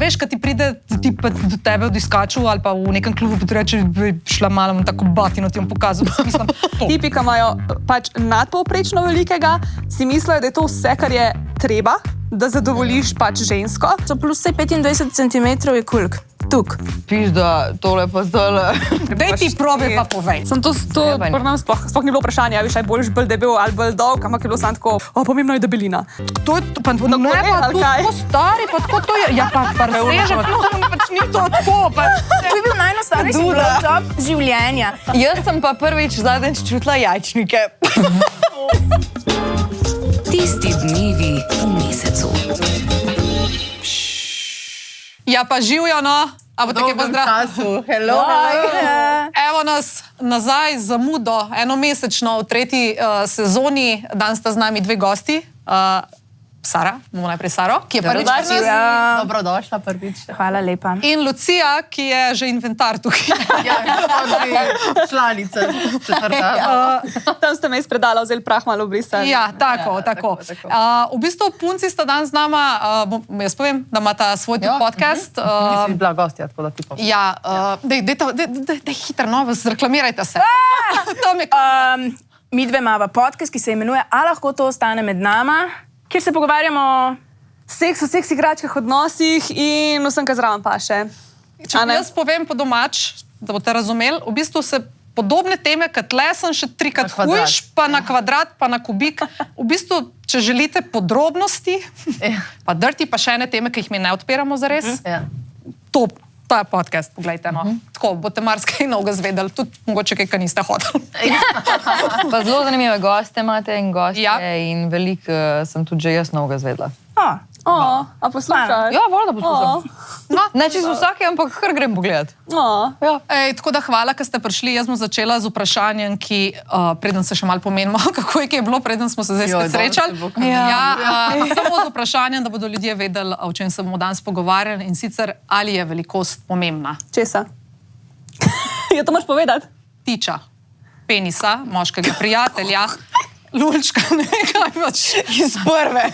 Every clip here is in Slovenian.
veš, kad ti pride tip do tebe od iskačev ali pa v nekem klubu, pa ti reče, bi šla malo tako batino ti bom pokazal. Mislim, Tipi, ki imajo pač nadpovprečno velikega, si mislijo, da je to vse, kar je treba, da zadovoljiš pač žensko. So plus 25 cm je kulk. Tuk. Pizda, tole pa zdaj. daj ti probi pa povej. Sem to pri nam sploh ni bilo vprašanje, ali je boljš bolj debel ali bolj dolg, ampak je bilo samo tako, pomembno je debelina. To je pa ne pa ali kaj? tako stari, pa tako to je. Ja, pa preseže, pač ni to tako. To je bil najnostarejši blowjob življenja. Jaz sem pa prvič zadnjič čutila jajčnike. Tisti dnevi v mesecu. Ja, pa živijo, no. A bo tako pozdrav. Hello. Evo nas nazaj z zamudo, enomesečno v tretji sezoni. Dan sta z nami dve gosti. Sara, bomo najprej Saro, ki je prvič pri nas. Dobrodošla prvič. Hvala lepa. In Lucija, ki je že inventar tukaj. Ja, članica četrta. Tam ste me iz predala vzeli prah malo brisali. Ja, tako. V bistvu punci sta dan z nama, jaz povem, da imata svoj podcast. Nisi bila gostja, tako da ti povem. Ja, dej hitro, no, zreklamirajte se. To mi Mi dve imava podcast, ki se imenuje A lahko to ostane med nama, kjer se pogovarjamo o Seks v seks igračkah, odnosih in vsem, kar zraven paše. Če jaz povem po domač, da boste razumeli, v bistvu se podobne teme, kot tle sem še trikrat hujš, pa na kvadrat, pa na kubik. V bistvu, če želite podrobnosti, pa drti, pa še ene teme, ki jih mi ne odpiramo zares, ta podcast, poglejte, no. Tako, boste marsikaj novega zvedeli, tudi mogoče kaj, kar niste hodili. Pa zelo zanimive goste imate in gostje in veliko sem tudi že jaz novega zvedla. A poslušaj? Ja, voljno da poslušam. Ne čisto vsake, ampak kar grem pogledat. Tako da hvala, ker ste prišli. Jaz bom začela z vprašanjem, ki, preden se še malo pomenimo, kako je bilo, preden smo se zdaj spet srečali. Samo z vprašanjem, da bodo ljudje vedeli, o čem se bomo danes pogovarjali, in sicer, ali je velikost pomembna. Česa? Ja, to moraš povedati. Tiča, penisa, moškega prijatelja, lulčka, nekaj pač. Iz prve.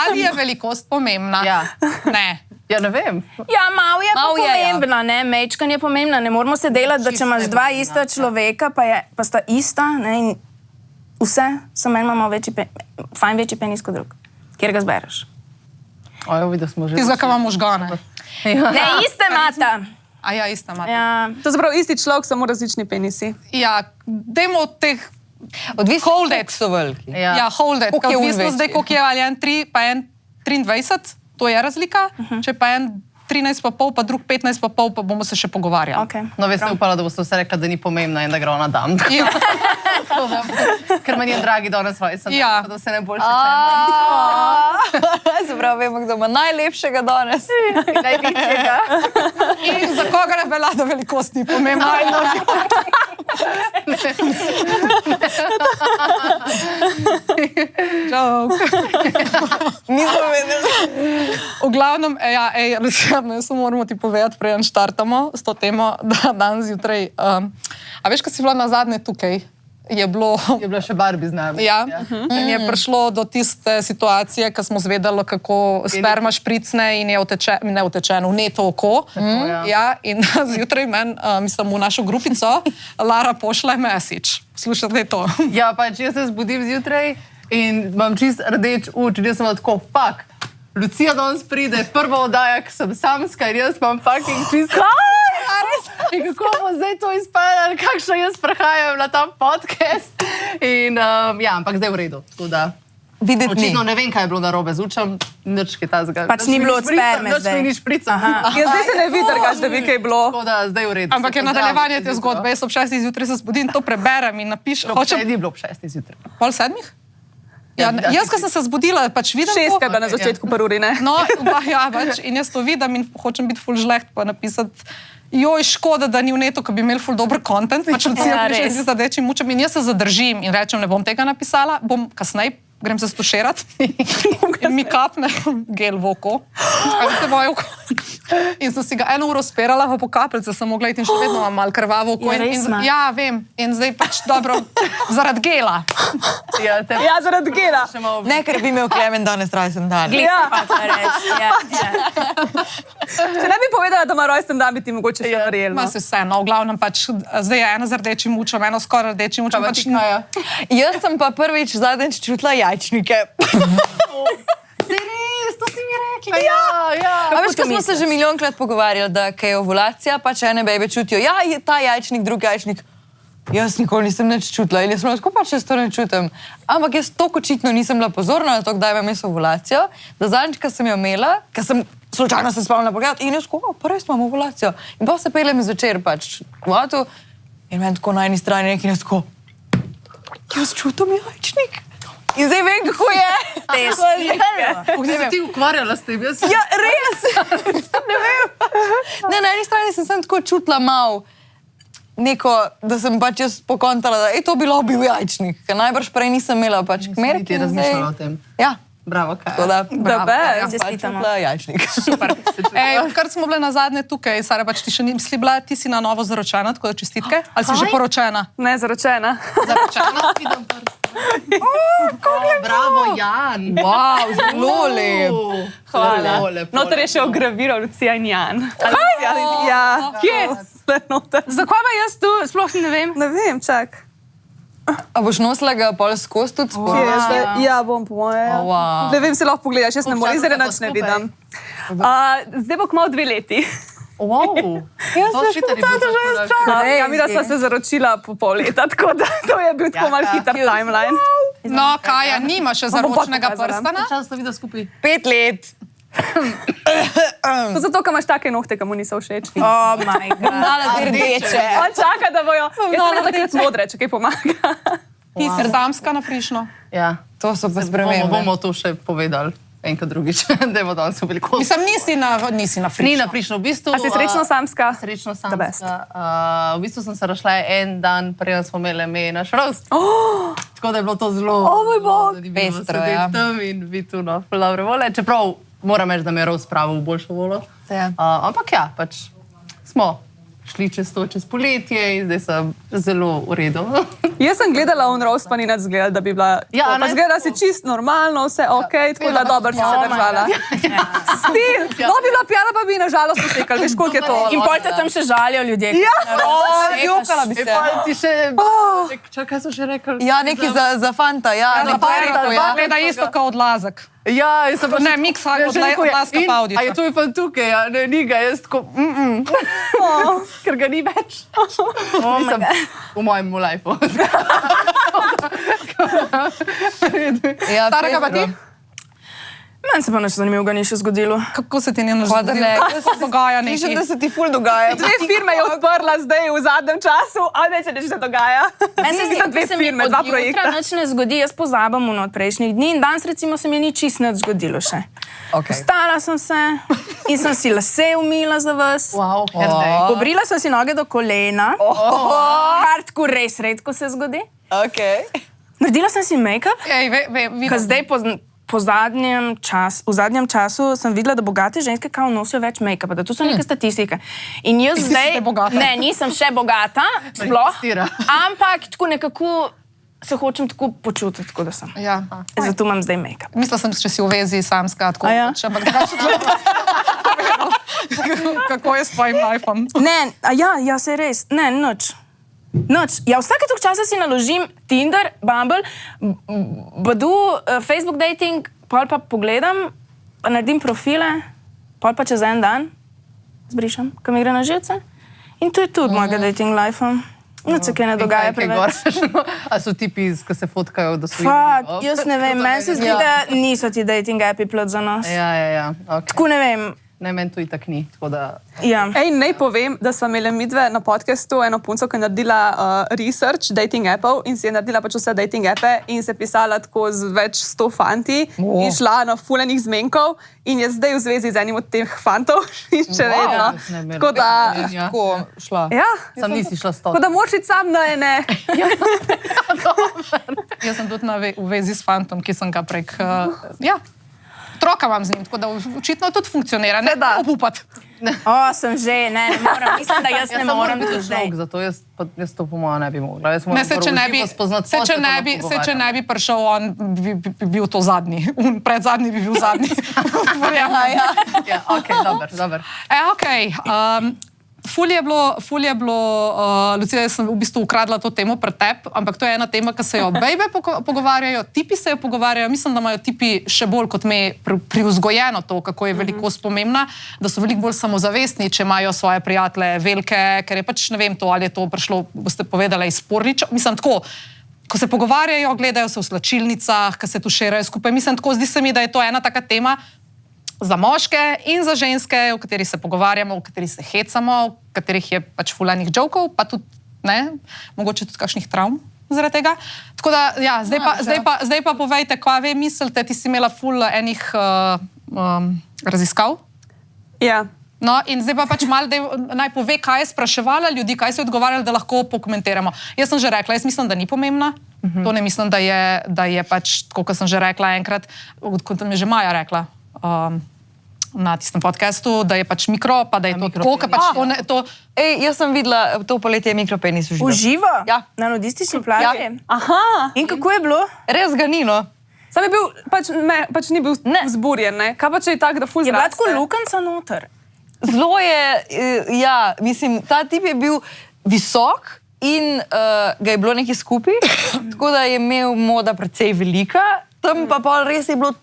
Ali je velikost pomembna? Ja. Ne. Ja, ne vem. Ja, malo je pomembna, ne, mečkan je pomembna. Ne moramo se delati, da če imaš dva ista človeka, pa sta ista, ne, in vse, samo en imamo fajn večji penis kot drug. Kjer ga zbereš? Ojo, videl smo že. Tizga, ka ima možgane. Ne, iste mata. A ja, ista mata. Ja. To je zapravo isti človek, samo različni penisi. Ja, dajmo od teh Odvisno, hold it. koliko so veliki. Ja, hold it. Koliko je Odvisno zdaj, večji. koliko je ali en 3, pa en 23, to je razlika. Če pa en 13,5, pa drug 15,5, pa bomo se še pogovarjali. Okay. No, veste, upala, da boste vse rekla, da ni pomembna in da gre ona dam. Ja. Ker meni je dragi danes vajsen, Ja. da se ne boljše čem. Se pravi, vemo, kdo ima najlepšega danes. Največjega. In za koga ne velja, da velikost ni pomembna. Joke. Nismo vedeli. V glavnem, jaz moramo ti povedati, preden štartamo s to temo, da danes zjutraj, a veš, ko si bila nazadnje tukaj, je bilo še Barbie z nami. Ja, in je prišlo do tiste situacije, ko smo zvedeli, kako sperma špricne in je neutečeno, vneto oko. Ja, in zjutraj mislim, v našo grupico Lara pošle message. Slušajte to. Ja, pač jaz se zbudim zjutraj in imam čist rdeč uč, in jaz sem tako, fuck, Lucija danes pride, prva oddaja, ki sem samska in jaz imam fucking čist... In kako bo zdaj to izpadalo, kakšno jaz prehajam na ta podcast. In ja, ampak zdaj v redu. Tako da, očitno ne vem, kaj je bilo narobe z učem, nič kaj tazga. Pač ni bilo od sperme zdaj. Nič mi ni šprica. Ja, zdaj se ne vidi, trgaš, da bi kaj bilo. Tako da, zdaj v redu. Ampak je nadaljevanje te zgodbe. Jaz ob 6. zjutraj se zbudim, to preberem in napišem. Ni bilo ob 6. zjutraj. Pol 7? Ja, jaz, ko sem se zbudila, pač vidim... 6. na začetku par uri, ne? No, ja, pač, in jaz to vidim in hočem biti ful žleht, pa napisati, joj, škoda, da ni vneto, ko bi imeli ful dober content, pač Lucija piše, da zdaj mučem in jaz se zadržim in rečem, ne bom tega napisala, bom kasneje grem se stuširati in mi kapne gel v oko. A veste, moje oko. In sem si ga 1 uro sperala, pa po kapljice sem mogla iti in še vedno imam malo krvavo oko. Je res, ma? Ja, vem. In zdaj pač dobro, zaradi gela. Ja, te Ja, zaradi gela. še malo Ne, ker bi imel Klemen danes rojsten dan. Glej, pač reči. Ja. Če ne bi povedala, da ima rojsten dan, bi ti mogoče še verjela. Ma se vseeno, v glavnem pač, zdaj je ena z rdečim mučem, eno skoraj rdečim mučem. Pač, Jaz sem pa prvič zadnjič čutila jajčnike. Res, to si mi rekla. Ja. A veš, ko smo se že milijonkrat pogovarjali, da kaj je ovulacija, pač ene bebe čutijo, ja, je ta jajčnik, drug jajčnik. Jaz nikoli nisem nič čutila in jaz sem tako pač jaz to ne čutim. Ampak jaz toliko očitno nisem bila pozorna na to, kdaj imam jaz ovulacijo, da zadnjič, ko sem jo imela, ker sem slučajno se spomnila pogledati in jaz tako, pa res imam ovulacijo. In pa se peljem zvečer pač v avtu in meni tako na eni strani nekaj in jaz tako, jaz čutim jajčnik. In zdaj vem, kako je. Kako si se ti ukvarjala s tem? Jaz Ja, res. Ne vem. Ne, na eni strani sem tako čutila malo neko, da sem pač jaz pokontala, da je to bilo bil jajčnik, ker najbrž prej nisem imela pač kmerke. ti razmišljala o tem. Ja, Bravo, kaj. tako da, best. pač Čestitamo. čutila jajčnik. super. Kar smo bile na zadnje tukaj, Sara, pač ti še nisi bila, ti si na novo zaročena, tako da čestitke. Ali si že poročena? Ne, zaročena. Zaročena? Vidim prst. Bravo, Jan. Wow, zelo lep. Zelo lepo. Noter je še ograviral Lucija in Jan. Ja. Kje? Noter. Zakaj pa jaz tu sploh ne vem? Ne vem, čak. A boš nosila ga pol skozi tudi Kje spod? je zdaj? Ja, bom po moje. ja. Wow. Ne vem, se lahko pogledaš, jaz ne morem, zdaj nič ne vidim. Zdaj bo kmalu 2 leti. Wow. Jaz To sem šita ni škoda, bil že jaz tako čakam. Ja, mi da sva se zaročila po pol leta, tako da to je bil tako mal hiter timeline. No, Kaja, nima še bom pa zaročnega pokazala. prstana. Čas sta videla skupaj. 5 let. To zato, ker imaš take nohte, ki mu niso všeč. Oh my god. Dala zdaj rdeče. On čaka, da bojo. Jaz sem takrat modre, če kaj pomaga. Ti si damska na frišno. Ja. To so pa spremembe. Bomo to še povedali. Enkrat drugič, da je danes veliko. Mislim, nisi na frišno. Ni naprišno, v bistvu. A si srečno samska? Srečno The best. samska. V bistvu sem se rašla en dan, preden smo imeli ime naš rost. Tako da je bilo to zelo... O moj bog! Pestro, ja. Tam in biti na dobre vole. Čeprav moram reči, da me je rost spravil v boljšo volo. Ja. Ampak ja, pač smo šli čez to, čez poletje in zdaj sem zelo v redu. Jaz sem gledala on roast, pa ni nič zgledala, da bi bila... Ja, Ja, pa ne? zgledala si čist normalno, vse ok, tako da dobro si se držala. Stil! No bi bila pijana, pa bi nažalost posekala, veš, koliko je to. In pol te tam še žalijo ljudje. Ja. Jokala bi se. Pa ti še... Čakaj, kaj so še rekli? Ja, nekaj za fanta, ja. Za nekaj fanta, rekel, ja. gleda isto kot odlazek. Ja, jaz sem pa Ne, miks odlaska pa A je to je pa tukaj, ja, ne, ni ga, jaz tako, ker ga ni več. Mislim, v mojem lifeu. Ja, Starega pa ti? Pedro. Meni se pa nič zanimivega ni še zgodilo. Kako se ti ni Pa da ne. Kako se dogaja Slišim, nekaj? da se ti ful dogaja. 2 firme je odprla zdaj v zadnjem času, ali več se nič ne dogaja. Meni se zdi, Za da 2 se mi firme, od 2 jutra projekta. nič ne zgodi, jaz pozabam od prejšnjih dni in danes recimo se mi ni čist nič zgodilo še. Okay. Vstala sem se in sem si lase umila za vas. Wow, herdej. Pobrila sem si noge do kolena, kar tako res redko se zgodi. Okay. Naredila sem si make-up, Ej, ker zdaj v zadnjem času sem videla, da bogate ženske kao nosijo več make-upa, da to so neke statistike. In jaz si zdaj... zdaj bogata? Ne, nisem še bogata, sploh, Testira. ampak tako nekako se hočem tako počutiti, tako da sem. Ja. Zato imam zdaj make-up. Mislila sem, če si v vezi samska, tako A ja? pač, ampak kako je s tvojim lifeom? Ne, ja, se res, ne, nič. Noč. Ja, vsake toliko časa si naložim Tinder, Bumble, Badoo, Facebook dating, pol pa pogledam, pa naredim profile, pol pa čez en dan zbrišem, ko mi gre na živce. In to je tudi mojega dating lifea. Nič se kaj ne dogaja preveč. A so tipi, ki se fotkajo, da so Fak, jaz ne vem, meni se zdi, da niso ti dating appi plod za nas. Ja, okay. Tako ne vem, Ne, meni to itak ni. Tako da... Ja. Ej, naj povem, da smo imeli midve na podcastu eno punco, ki je naredila research dating appov in si je naredila pač vse dating appe in se pisala tako z več 100 fanti in šla na fulanih zmenkov in je zdaj v zvezi z enim od teh fantov in še vedno. Tako da... Tako šla. Ja, Sam nisi šla 100. tako da moraš iti sam na ene. Jaz sem tudi v vezi s fantom, ki sem ga prek... Otroka imam z njim, tako da očitno tudi funkcionira. Ne da obupati. Sem že, ne moram. Mislim, da jaz ne moram biti zdaj. Zato jaz to po mojem ne bi mogla. Ne, če ne bi prišel, on bi bil to zadnji. Predzadnji bi bil zadnji. Ja, ok, dober. Ful je bilo, Lucija, jaz sem v bistvu ukradla to temo pred tebi, ampak to je ena tema, ki se jo bejbe pogovarjajo, tipi se jo pogovarjajo, mislim, da imajo tipi še bolj kot me privzgojeno to, kako je velikost pomembna, da so veliko bolj samozavestni, če imajo svoje prijatelje velike, ker je pač, ne vem to, ali je to prišlo, boste povedali, iz porniča, mislim tako, ko se pogovarjajo, gledajo se v slačilnicah, ko se tuširajo skupaj, mislim tako, zdi se mi, da je to ena taka tema, za moške in za ženske, o katerih se pogovarjamo, o katerih se hecamo, o katerih je pač fulanih jokov, pa tudi, ne, mogoče tudi kakšnih travm zaradi tega. Tako da, ja, zdaj pa povejte, kaj vi mislite, ti si imela ful enih raziskav? Ja. No, in zdaj pa pač malo, naj pove, kaj je spraševala ljudi, kaj so odgovarjali, da lahko pokomentiramo. Jaz sem že rekla, jaz mislim, da ni pomembna. To ne mislim, da je pač, tako kot sem že rekla enkrat, kot mi je že Maja rekla, na tistem podcastu, da je pač mikro, pa da je to tako, ker pač to... Ej, jaz sem videla, to poletje je mikropenis v živo. V živo? Ja. Na nudistični plaži? Ja. Aha. In kako je bilo? Res ga ni, no. Sam je bil, pač ni bil vzburjen, ne? Kaj pa če je tak, da ful Je bila zraste? tako lukenca noter. Zelo je, ja, mislim, ta tip je bil visok in ga je bilo nekaj skupaj, tako da je imel moda precej velika, tam pa pol res je bilo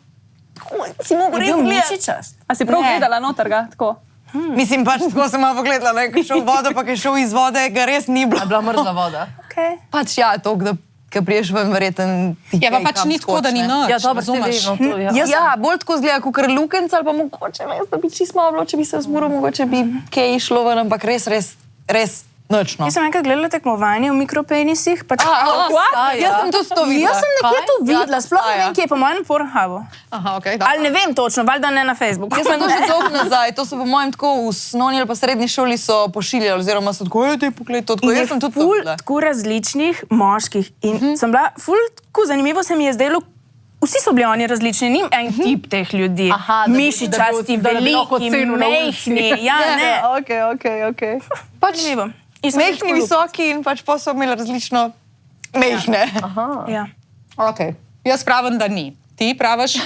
si mogo res gledati. mišičast. A si prav gledala noter ga, tako? Mislim, pač tako sem malo pogledala, ne, ko je šel v vodo, pa ko je šel iz vode, ga res ni bilo. Je bila mrzla voda. Okay. Pač ja, to, da ko priješ ven, verjeten ti Ja, pa pač ni tako, da ni nič, Ja, dobro, se razumeš? vemo. Ja, bolj tako zgleda, kot lukenca, ali pa mogoče, veš, da bi čisto malo bilo, če bi se vzmuril, mogoče bi kaj išlo ven, ampak res nočno. Jaz sem enkrat gledala tekmovanje v mikropenisih. Pač, Jaz sem tudi to videla. Jaz sem nekje to videla, sploh ne vem, kje je po mojem Pornhubu. Aha, okej, da. Ali ne vem točno, valjda ne na Facebooku. Jaz sem to že dolgo nazaj, to so po mojem tako v osnovni ali pa srednji šoli so pošiljali, oziroma so tako, te pogled to tako. Jaz sem tudi to ful videla. tako različnih moških in sem bila ful tako zanimivo se mi je zdelo. Vsi so bili oni različni, ni en tip teh ljudi. Aha, da bi- mišičasti, da bi lahko veliki, ocenil na mehni. Ja, ne. Ok. Pač zanimivo. In sem Mehni, tako ljubila. visoki in pač pa so imeli različno mehne. Ja. Okej. Jaz pravim, da ni. Ti praviš?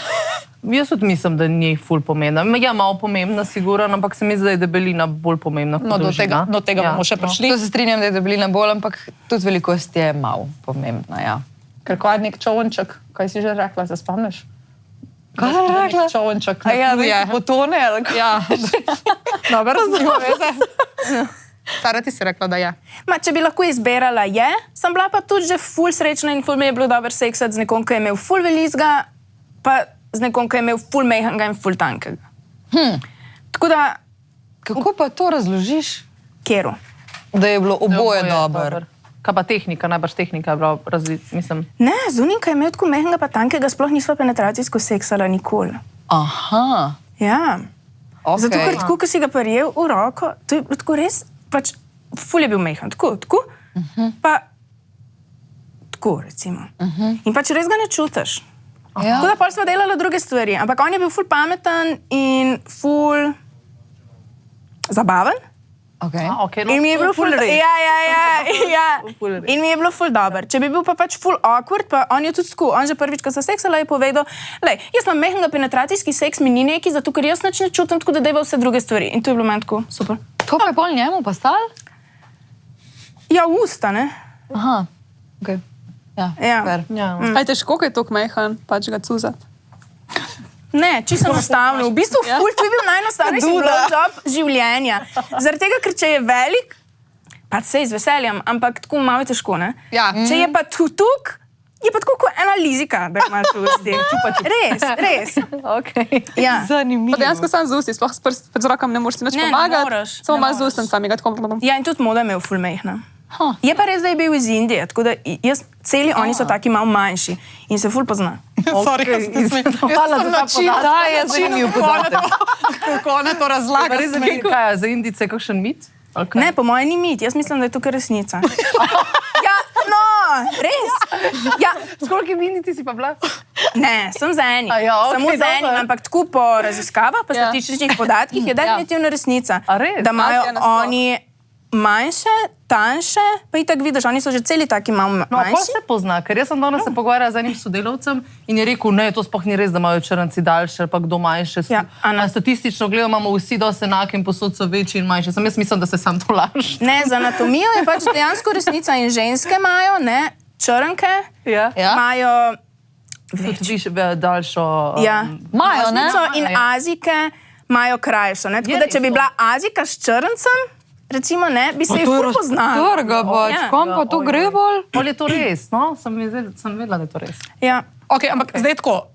Jaz tudi mislim, da ni ful pomembna. Ja, malo pomembna, sigurno, ampak se mi zdi, da je debelina bolj pomembna kot No, do dolžina. tega bomo še prišli. To se strinjam, da je debelina bolj, ampak tudi velikost je malo pomembna, ja. Ker ko je nek čovnček, kaj si že rekla, se spomniš? Kaj si rekla? Čovnček. A ja, nek potone, ali kaj? Ja. Dobro, nima veze. Sara, ti si rekla, da je. Ma, če bi lahko izbirala, je. Sem bila pa tudi že ful srečna in ful mi je bilo dobro seksati z nekom, ki je imel ful velizga, pa z nekom, ki je imel ful mehanga in ful tankega. Tako da, Kako pa to razložiš, kjeru. da je bilo oboje dobro? Kaj pa tehnika, najbrž tehnika je bila mislim. Ne, z unim, ki je imel tako mehanga pa tankega, sploh nisva penetracijsko seksala nikoli. Aha, Ja. ok. Zato, ker tako, ko si ga prijel v roko, to je bilo tako res, pač ful je bil mehan, tako, pa tako, recimo. In pač res ga ne čutiš. Ja. Tako da pol sva delala druge stvari, ampak on je bil ful pameten in ful zabaven. Okay. Okay, no, In mi je bilo ful res. ja. Ful res. In mi je bilo ful dober. Če bi bil pa pač ful awkward, pa on je tudi tako, on že prvič, ko se seksala, je povedal, lej, jaz imam mehanga penetracijski seks, mi ni neki, zato ker jaz nič ne čutim, tako da deva vse druge stvari. In to je bilo meni tako super. To pa je pol njemu pa stal? Ja, usta, ne? Aha, ok. Ja, Ja. fair. Ja. Aj težko, ko je tok mehan, pač ga cuzat. Ne, čisto enostavno. V bistvu ful, to je bil najenostavnejši blowjob življenja. Zaradi tega, ker če je velik, pa se z veseljem, ampak tako malo je težko, ne? Ja. Če je pa tu tuk, je pa tako kot ena lizika, da imaš v ustih. Res. Okay. Ja. Zanimivo. Pa dejansko sam z usti, sploh z rokam ne moreš si nič Ne, ne pomagati. moreš, Samo ne malo z moreš. ustnicami ga tako. Ja, in tudi moda je imel ful mehna. Je pa res, da je bil iz Indije, tako da oni so taki malo manjši in se ful pozna. Sorry, Hvala za ta podatek. Ta je zanimiv podatek. Kako ona to razlaga. Res za kaj, za Indice kakšen mit? Okay. Ne, po mojem ni mit, jaz mislim, da je tukaj resnica. Ja, no, res. Ja, S kolikimi Indici si pa bila? ne, sem za enim. A ja, okej, Samo za enim, dobro. ampak tako po raziskavah, po statističnih podatkih je definitivno resnica. A res? Da imajo Azija nasploh. oni manjše, tanjše, pa itak vidiš, oni so že celi taki malo No, pa manjši. se pozna, ker jaz sem danes se pogovarjala z enim sodelavcem in je rekel, ne, to sploh ni res, da imajo črnci daljše, pa kdo manjše. Ja, a ne. Statistično gledamo, imamo vsi dosti enake in posod so večji in manjši. Sam jaz mislim, da se sam to laž. Ne, za anatomijo je pač dejansko resnica in ženske imajo, ne, črnke, Ja. imajo Tudi daljšo... ja, Imajo, ne? resnico in Ja. azijke imajo krajšo. Ne? Tako Je da, če bi res to. bila azijka s črncem, recimo, ne, bi se jih ful poznala. Trga pač, Ja. kam pa to gre bolj? Pol je to res, no? Sem vedela, da je to res. Ja. Okay, ampak zdaj tako.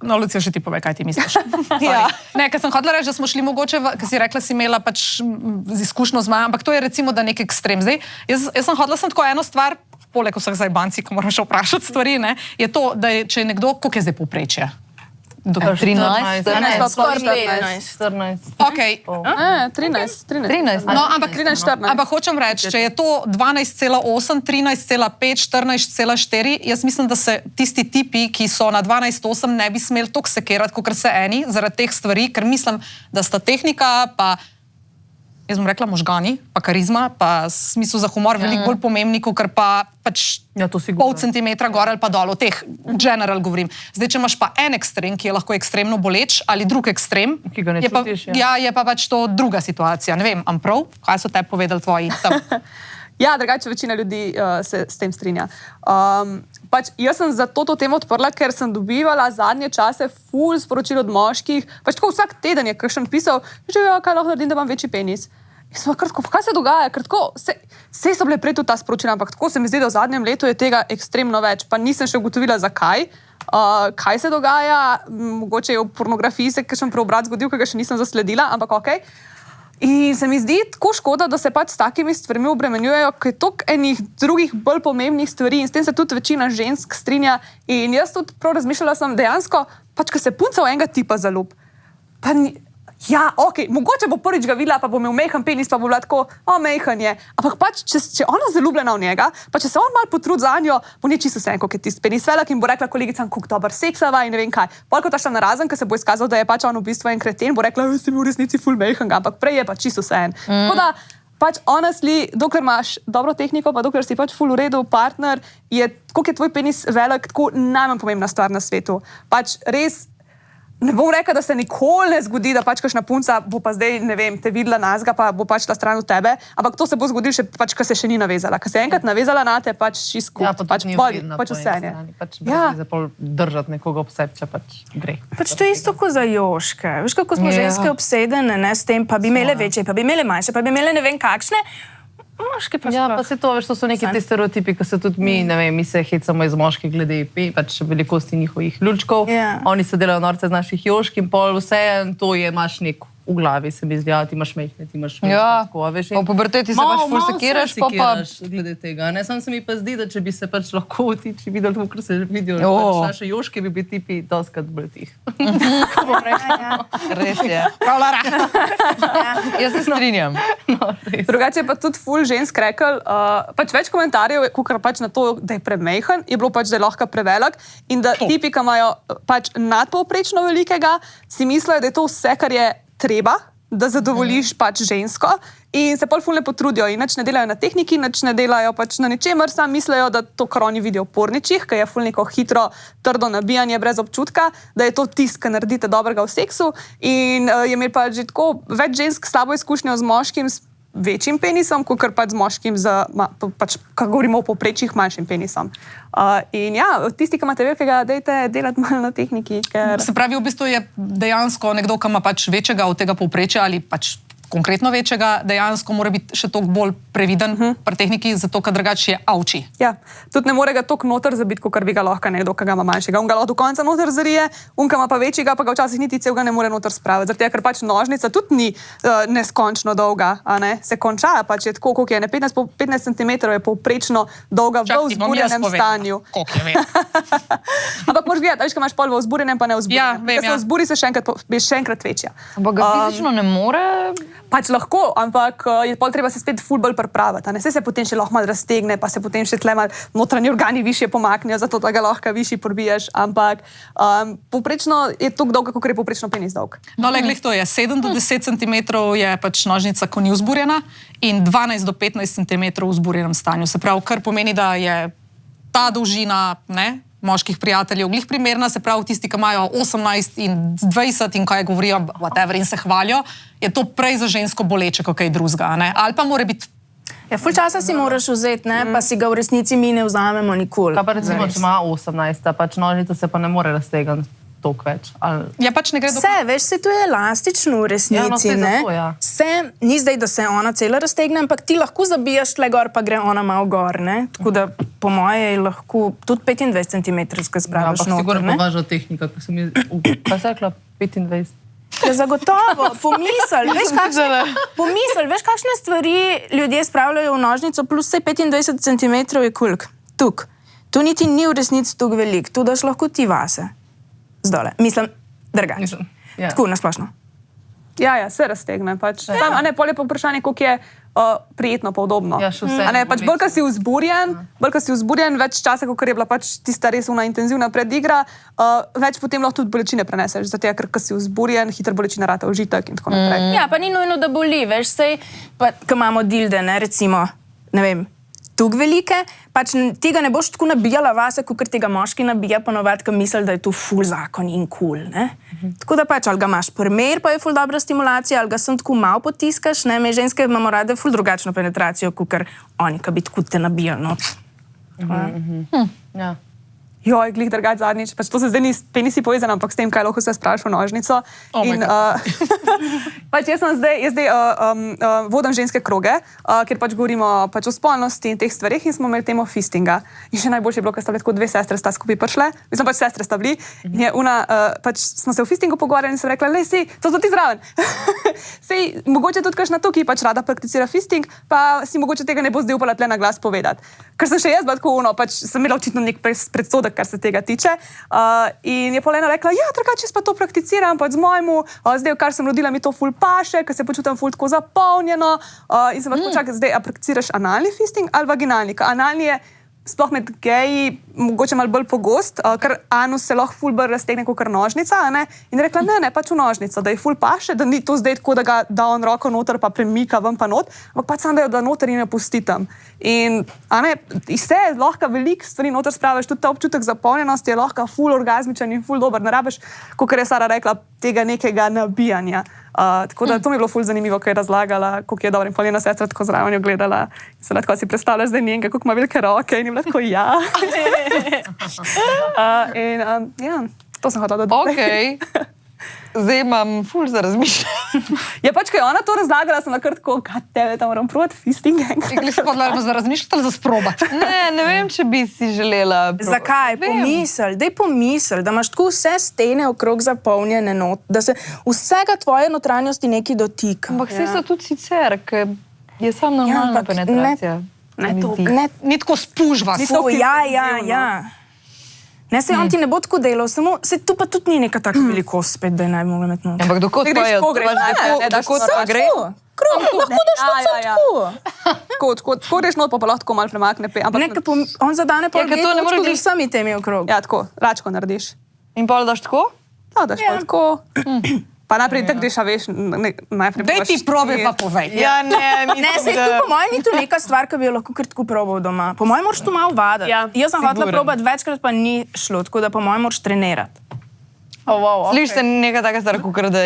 No, Lucija, še ti povej, kaj ti misliš. Ja. Ne, ker sem hodila reči, da smo šli mogoče, ker si rekla, si imela pač z izkušnjo z Majo, ampak to je recimo, da nek ekstrem. Zdaj, jaz sem hodila sem tako eno stvar, poleg vseh zajbanci, ko moram še vprašati stvari, ne, je to, da je, če je nekdo, koliko je zdaj povprečje? 13, 14. Okay. 13. 13. No, ampak 13, 14. Ampak hočem reči, če je to 12,8, 13,5, 14,4, jaz mislim, da se tisti tipi, ki so na 12,8, ne bi smeli toliko sekirati, kot se eni, zaradi teh stvari, ker mislim, da sta tehnika, pa jaz bom rekla možgani, pa karizma, pa smisel za humor veliko bolj pomembni, kot pa pač Ja, to sigurno. pol centimetra gor ali pa dol, o teh general govorim. Zdaj, če imaš pa en ekstrem, ki je lahko ekstremno boleč, ali drug ekstrem, Ki ga ne je pa, čutiš, ja. ja, je pa pač to druga situacija. Ne vem, am prav? Kaj so te povedali tvoji tam? Ja, drugače večina ljudi se s tem strinja. Pač jaz sem za to temo odprla, ker sem dobivala zadnje čase ful sporočil od moških. Pač tako vsak teden je kakšen pisal, že ja, kaj lahko naredim, da imam večji penis. In sem kratko, kaj se dogaja? Vse so bile prej tudi ta sporočila, ampak tako se mi zdi, da v zadnjem letu je tega ekstremno več. Pa nisem še ugotovila, zakaj. Kaj se dogaja, mogoče je v pornografiji se kakšen preobrat zgodil, ki ga še nisem zasledila, ampak ok. In se mi zdi tako škoda, da se pač s takimi stvarmi obremenjujejo, ker je toliko enih drugih bolj pomembnih stvari in s tem se tudi večina žensk strinja. In jaz tudi prav razmišljala sem dejansko, pač, ko se punca v enega tipa zaljubi. Ja, ok, mogoče bo prvič ga videla, pa bo imel mehen penis, pa bo bila tako, mehen je. Ampak pač, če ona je zaljubljena v njega, pa če se on malo potrudi za njo, bo ne čisto vse, kot je tisti penis velik in bo rekla kolegicam, kako dober seksava in ne vem kaj. Polko ta šla narazen, ker se bo izkazal, da je pač on v bistvu en kreten, bo rekla, si mi v resnici ful mehen, ampak prej je pa čisto vse en. Tako da, pač honestly, dokler imaš dobro tehniko, pa dokler si pač ful v redu partner, je, koliko je tvoj penis velik, tako najmanj pomembna stvar na svetu. Pač res, ne bom rekla, da se nikoli ne zgodi, da pač kakšna punca bo pa zdaj, ne vem, te videla nazga, pa bo pač ta stran od tebe, ampak to se bo zgodilo še pač, ko se še ni navezala. Ko se je enkrat navezala na te, pač čisto, Ja, pa pač tudi ni boli, vredno pač po vse eni ne. strani. Pač Ja. za pol držati nekoga ob sebi, če pač gre. Pač to je isto kot za joške. Veš, kako smo Ja. ženske obsedene, ne, s tem, pa bi imele večje, pa bi imele manjše, pa bi imele ne vem kakšne. Moški pa Ja, sploh. pa se to, veš, to so neki ti stereotipi, ko se tudi mi, ne vem, mi se hecamo iz moških glede pač velikosti njihovih ljučkov. Ja. Oni se delajo norce z naših jošk in pol vse, to je, imaš nek v glavi, se mi zdi, ja, ti imaš mehne, ti imaš mehne. Ja, tako, a veš, in po puberteti se pač ful sekiraš, pa glede tega. Ne, sam se mi pa zdi, da če bi se pač lahko tiči videli, kako se vidijo, O. pač naše joške bi bili tipi doskrat bolj tih. Res je. Jaz se strinjam. Drugače je pa tudi ful žensk rekel, pač več komentarjev, kot pač na to, da je premehen, je bilo pač, da je lahko prevelik in da tipi, ki imajo pač nadpovprečno velikega, si mislijo, da je to vse, kar je treba, da zadovoljiš pač žensko in se pol ful ne potrudijo in nič ne delajo na tehniki, nič ne delajo pač na ničemer, sam mislijo, da to, kar oni vidijo v porničih, ker je ful neko hitro, trdo nabijanje brez občutka, da je to tisk, ki naredite dobrega v seksu in je imel pač že tako več žensk slabo izkušnjo z moškim, s večjim penisom, kot pač z moškim, pač, ko govorimo o povprečjih, manjšim penisom. In ja, tisti, ki imate velikega, dajte delati malo na tehniki. Ker... Se pravi, v bistvu je dejansko nekdo, ki ima pač večjega od tega povprečja ali pač konkretno večjega, dejansko mora biti še toliko bolj previden pri tehniki, zato ker drugače je avči. Ja, tudi ne more ga toliko noter zabiti, kot bi ga lahko nekdo, ki ga ima manjšega. On ga lahko do konca noter zarije, unka ima pa večjega, pa ga včasih niti celega ne more noter spraviti. Zato, ker pač nožnica tudi ni neskončno dolga, a ne? Se konča, pač je tako, koliko je, 15 cm je povprečno dolga v vzburjenem stanju. Koliko je, vem. Ampak moraš gledati, veš, ko imaš pol v vzburjenem, pa ne v vzburjenem. Ja, vem, Ko se vzburi, se še enkrat večja. Ampak ga fizično ne more. Pač lahko, ampak je pol treba se spet ful bolj pripraviti. Se potem še lahko malo raztegne, pa se potem še tle malo notranji organi višje pomaknejo, zato da ga lahko višji probiješ, ampak povprečno je toliko dolga, kot je povprečno penis dolg. No, glih to je, 7 do 10 cm je pač nožnica, ko ni vzburjena in 12 do 15 cm v vzburjenem stanju. Se pravi, kar pomeni, da je ta dolžina, ne, moških prijateljev glih primerna, se pravi tisti, ki imajo 18 in 20 in kaj govorijo, whatever, in se hvalijo, je to prej za žensko boleče, kot kaj drugega, ne? Ali pa mora biti... Ja, ful časa si moraš vzeti, ne? Pa si ga v resnici mi ne vzamemo nikoli. Kaj pa recimo, če ima 18, pač nožnica se pa ne more raztegati toliko več. Ja, pač ne gre do... Vse, veš, se to je elastično v resnici, ne? Vse, ni zdaj, da se ona cela raztegne, ampak ti lahko zabijaš tle gor, pa gre ona malo gor, ne? Tako da po moje je lahko tudi 25 cm spraviš noter, ne? Ampak sigurno pa važna tehnika, ko sem kaj se rekla, 25. Ja, zagotovo, pomisel, veš, kakšne stvari ljudje spravljajo v nožnico, plus vse 25 cm je koliko? Tuk. To niti ni v resnici tuk velik, tu daš lahko ti vase. Zdole. Mislim, drugače. Tako, nasplošno. Ja, se raztegne. Pač. Tam, a ne, pol je pa vprašanje, koliko je prijetno, pa udobno. Ja, še vse. A ne, pač bolj, ko si vzburjen, več časa, kot je bila pač tista res intenzivna predigra, več potem lahko tudi bolečine preneseš. Zato, ker ko si vzburjen, hitro bolečina rata užitek in tako naprej. Ja, pa ni nujno, da boli, veš, sej, pa, ko imamo dilde, ne, recimo, ne vem, tuk velike, pač tega ne boš tako nabijala vase, kot tega moški nabija, ponovadi, ko misli, da je to ful zakon in cool, ne. Tako da pač, ali ga imaš primer, pa je ful dobra stimulacija, ali ga sem tako malo potiskaš, ne, me ženske imamo rade ful drugačno penetracijo, kot oni, ki bi tako te nabijali, no. Ja. Joj, glih drugač zadnjič, pač to se zdaj ni penisi povezan, ampak s tem, kaj lahko se sprašuje v nožnico. Pač jaz zdaj vodim ženske kroge, kjer pač govorimo pač o spolnosti in teh stvarih in smo imeli temo fistinga. In še najboljše je bilo, ker sta bile tako dve sestre sta skupaj prišle, mislim pač sestre sta bili, in je pač smo se v fistingu pogovarjali in sem rekla, lej, sej, to ti zraven. Sej, mogoče tudi kakšna tukaj pač rada prakticira fisting, pa si mogoče tega ne bo zdaj upala tle na glas povedati. Ker sem še jaz bila tako pač sem imela očitno nek predsodek, kar se tega tiče. In je Polena rekla, ja, drugače jaz pa to prakticiram, pač z mojemu, zdaj, kar sem rodila, mi to ful paše, ker se počutam ful tako zapolnjeno. In sem pač počakala, zdaj, a prakticiraš analni fisting ali vaginalni? Analni je sploh med geji mogoče malo bolj pogost, ker anus se lahko ful bolj raztegne kot nožnica, ne? In je rekla, ne, pač v nožnico, da je ful paše, da ni to zdaj tako, da ga da on roko noter pa premika ven pa not, ampak pač sam da noter in jo pusti tam. In, vse je lahko veliko stvari noter spraviš, tudi ta občutek zapolnjenosti je lahko ful orgazmičen in ful dober, ne rabiš, kot je Sara rekla, tega nekega nabijanja. Tako da to mi je bilo ful zanimivo, ko je razlagala, koliko je dobro in Polena sestra tako zraven jo gledala in se lahko si predstavljaš zdaj njenega, koliko ima velike roke in je bila tako ja. Ja, to sem hotela dodati. Ok. Zdaj imam ful za razmišljanje. Ja, pač, ko je ona to razlagala, sem nakar tako, kaj tebe tam moram probati fisting enkrat. Glih se podala za razmišljati ali za sprobati? Ne vem, če bi si želela. Zakaj? Pomisel, da imaš tako vse stene okrog zapolnjene not, da se vsega tvoje notranjosti nekaj dotika. Ampak vse so tudi sicer, ker je samo normalna penetracija. Ni tako spužva. Ja. Ne, se on ti ne bo tako delal, samo se tu pa tudi ni neka taka velikost spet, da je naj mogla imeti noter. Ampak dokot pa je? Dokot pa gre? Tako greš not, pa lahko malo premakne. On zadane pa gre točko z vsemi temi okrog. Ja, tako, račko narediš. In pol daš tako? Ja, daš pa tako. Pa najprej tako greš, a veš, najprej... Daj ti probe pa povej. Ja, ne, sej tu po mojem ni tu neka stvar, ki bi jo lahko kar tako probal doma. Po mojem moraš tu malo vadati. Jaz sem hotela probati večkrat, pa ni šlo, tako da po mojem moraš trenirati. Sliš se neka taka stvar, kukor da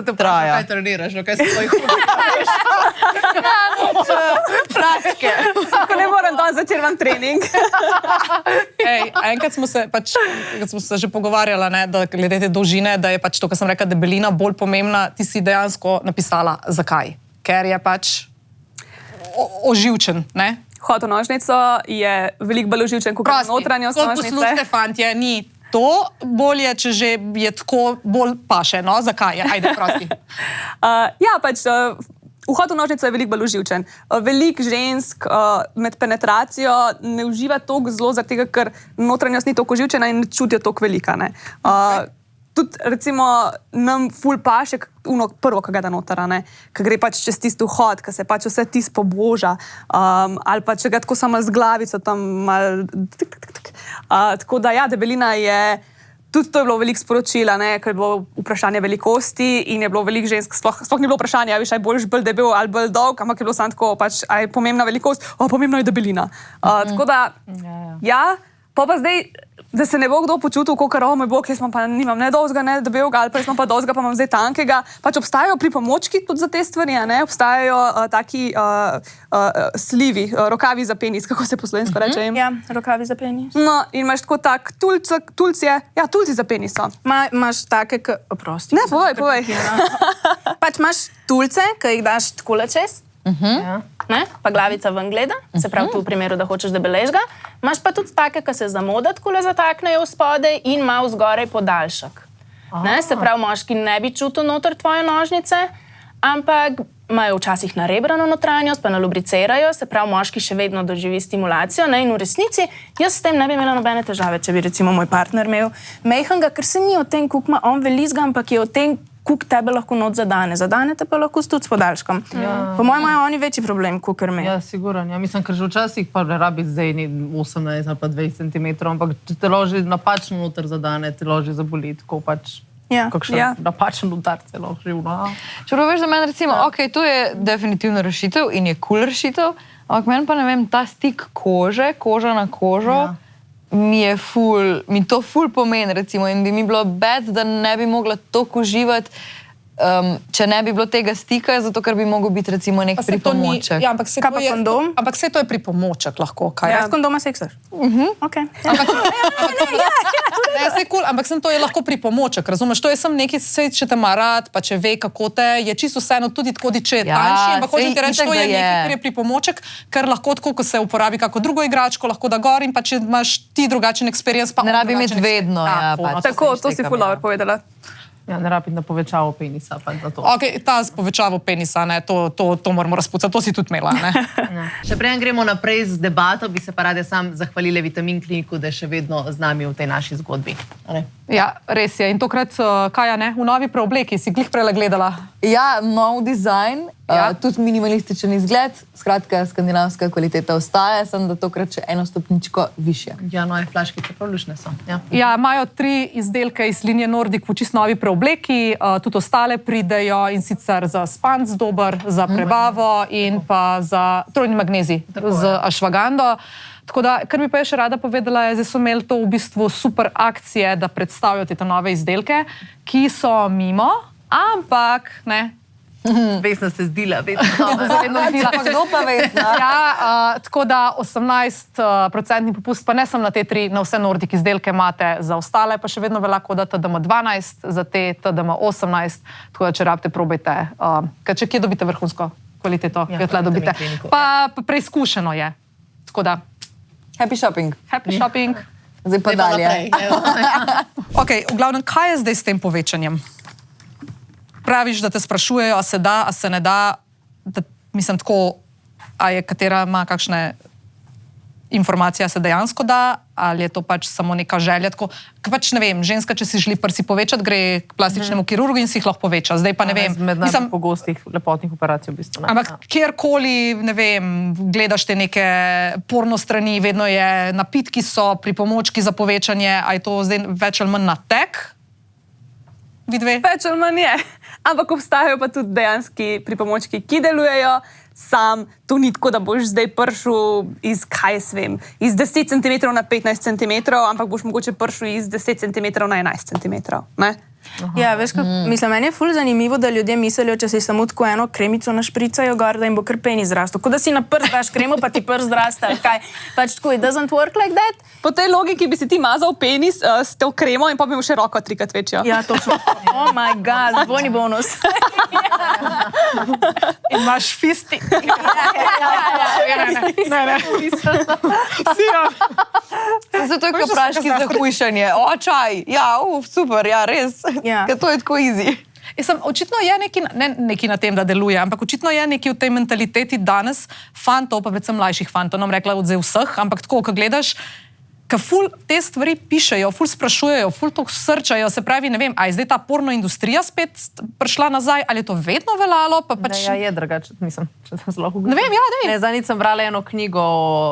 to traja. Kaj treniraš, kaj se tvojih hudih? Pračke. Ko ne moram tam začeti večer imam trening. Enkrat smo se že pogovarjali, ne, da glede te dolžine, da je pač to, kar sem rekla, debelina bolj pomembna. Ti si dejansko napisala, zakaj. Ker je pač oživčen, ne? Vhod v nožnico je veliko bolj oživčen kot notranjost nožnice. Poslušajte, fantje, ni to bolje, če že je tako bolj paše, no? Zakaj? Ajde, prosti. Vhod v nožnico je veliko bolj uživčen. Veliko žensk med penetracijo ne uživa toliko zelo, zaradi tega, ker notranjost ni toliko uživčena in ne čutijo toliko velika. Tudi, recimo, nam ful paše prvo, ki ga da notara, ki gre pač čez tisti vhod, ki se pač vse tisto poboža, ali pa če ga tako samo z glavico tam mal... Tako da, ja, debelina je... Tudi to je bilo veliko sporočila, ker je bilo vprašanje velikosti in je bilo veliko žensk, sploh ni bilo vprašanje, a viš, aj boljš bolj debel ali bolj dolg, ampak je bilo samo tako, pač, a je pomembna velikost, pomembna je debelina. Tako da, ja, pa zdaj, da se ne bo kdo počutil, kot moj bog, jaz pa nimam ne dolgega, ne debelega, ali pa jaz imam pa dolgega, pa imam zdaj tankega. Pač obstajajo pripomočki tudi za te stvari, obstajajo taki slivi, rokavi za penis, kako se po slovensko reče? Ja, rokavi za penis. No, in imaš tako tulci za penis so. Imaš take, oprosti. Ne, povej. Pač imaš tulce, ki jih daš takole čez. Pa glavica ven gleda, se pravi tu v primeru, da hočeš debeležga. Imaš pa tudi take, ki se zamoda takole zataknejo v spodaj in ima vzgoraj podaljšek. Se pravi, moški ne bi čutil noter tvoje nožnice, ampak imajo včasih narebrano notranjost, pa nalubricirajo, se pravi, moški še vedno doživi stimulacijo. In v resnici jaz s tem ne bi imela nobene težave, če bi recimo moj partner imel mejhanga, ker se ni o tem, koliko ima on velizga, ampak je o tem, koliko tebe lahko not zadane. Zadane te pa lahko tudi s podaljškom. Po mojem imajo oni večji problem, kakor me. Ja, sigurno. Ja, mislim, ker že včasih pa ne rabi zdaj ni 18 ali pa 20 cm, ampak če te loži napačno noter zadane, te loži zaboli, tako pač kakšen napačen udar te loži. Čeprav veš, za meni recimo, ok, to je definitivno rešitev in je cool rešitev, ampak meni pa ne vem, ta stik kože, koža na kožo, mi to ful pomeni, recimo, in bi mi bilo bed, da ne bi mogla toliko uživati, če ne bi bilo tega stika, zato ker bi mogel biti, recimo, nek pripomoček. Ja, ampak vse to je pripomoček lahko, kaj? Ja, s kondoma seksaš? Ok. Ampak to je lahko pripomoček, razumeš? To je sem neki svet, če te ima rad, pa če ve, kako te, je čisto vseeno tudi tako, če je tanjši, ampak hočem ti reči, to je nekaj, kar je pripomoček, ker lahko tako, ko se uporabi kako drugo igračko, lahko da gor in pa če imaš ti drugačen experience, pa ne rabi imeti vedno. Tako, to si ful dobro povedala. Ja, ne rabi na povečavo penisa. Ok, ta povečavo penisa, to moramo razpucati, to si tudi imela. Še prej gremo naprej z debato, bi se pa rade sam zahvalile Vitamin Kliniku, da je še vedno z nami v tej naši zgodbi. Ja, res je. In tokrat, Kaja, v novi preobleki, si glih prele gledala? Ja, nov dizajn, tudi minimalističen izgled, skratka, skandinavska kvaliteta ostaja, sem da tokrat še eno stopničko višje. Ja, nove flaškice prav lušne so. Ja, imajo 3 izdelke iz linije Nordic v čisto novi preobleki, tudi ostale pridejo in sicer za spanc dober, za prebavo in pa za trojni magnezij z ašvagando. Tako da, kar bi pa še rada povedala, je, zdaj so imeli to v bistvu super akcije, da predstavijo te nove izdelke, ki so mimo, ampak, Vesna se zdila, vedno. Kdo pa Vesna? Ja, tako da 18% popust, pa ne sem na te 3, na vse Nordic izdelke imate, za ostale pa še vedno velja koda TDM 12, za te TDM 18, tako da če rabite, probajte. Če kje dobite vrhunsko kvaliteto, kje tle dobite. Pa preizkušeno je. Tako da. Happy shopping. Happy shopping. Zdaj pa dalje. Ok, v glavnem, kaj je zdaj s tem povečanjem? Praviš, da te sprašujejo, a se da, a se ne da, mislim tako, a je katera ima kakšne informacije, a se dejansko da, ali je to pač samo neka želja, tako, pač ne vem, ženska, če si želi prsi povečati, gre k plastičnemu kirurgu in si jih lahko poveča, zdaj pa ne vem. Med najbolj pogostih lepotnih operacij v bistvu. Ampak kjerkoli, ne vem, gledaš te neke porno strani, vedno je napitki so, pripomočki za povečanje, a je to zdaj več ali manj na tek? Vidve? Več ali manj je. Ampak obstajajo pa tudi dejanski pripomočki, ki delujejo. Sam, to ni tako, da boš zdaj prišel iz, kaj jaz vem, iz 10 cm na 15 cm, ampak boš mogoče prišel iz 10 cm na 11 cm. Ja, veš, mislim, meni je ful zanimivo, da ljudje mislijo, če si samo tako eno kremico našpricajo gor, da jim bo kar penis zrastel. Kot da si na prst daš kremo, pa ti prst zraste. Kaj? Pač tako, it doesn't work like that. Po tej logiki bi si ti mazal penis s to kremo in pa bi mu še roko 3-krat večjo. Ja, točno. Oh my god, dvojni bonus. In imaš fisti. Zato je kot praški za hujšanje. O, čaj, ja, super, ja, res. Ja. Ker to je tako easy. Očitno je nekaj na tem, da deluje, ampak očitno je nekaj v tej mentaliteti danes fantov, pa predvsem mlajših fantov, nam rekla od vseh, ampak tako, ko gledaš, ka ful te stvari pišejo, ful sprašujejo, ful to srčajo, se pravi, ne vem, a je zdaj ta porno industrija spet prišla nazaj, ali je to vedno veljalo, pa pač... Ne, ja, je drugače, mislim, če sem zelo Ne vem, ja, dej. Ne, zadnjič sem brala eno knjigo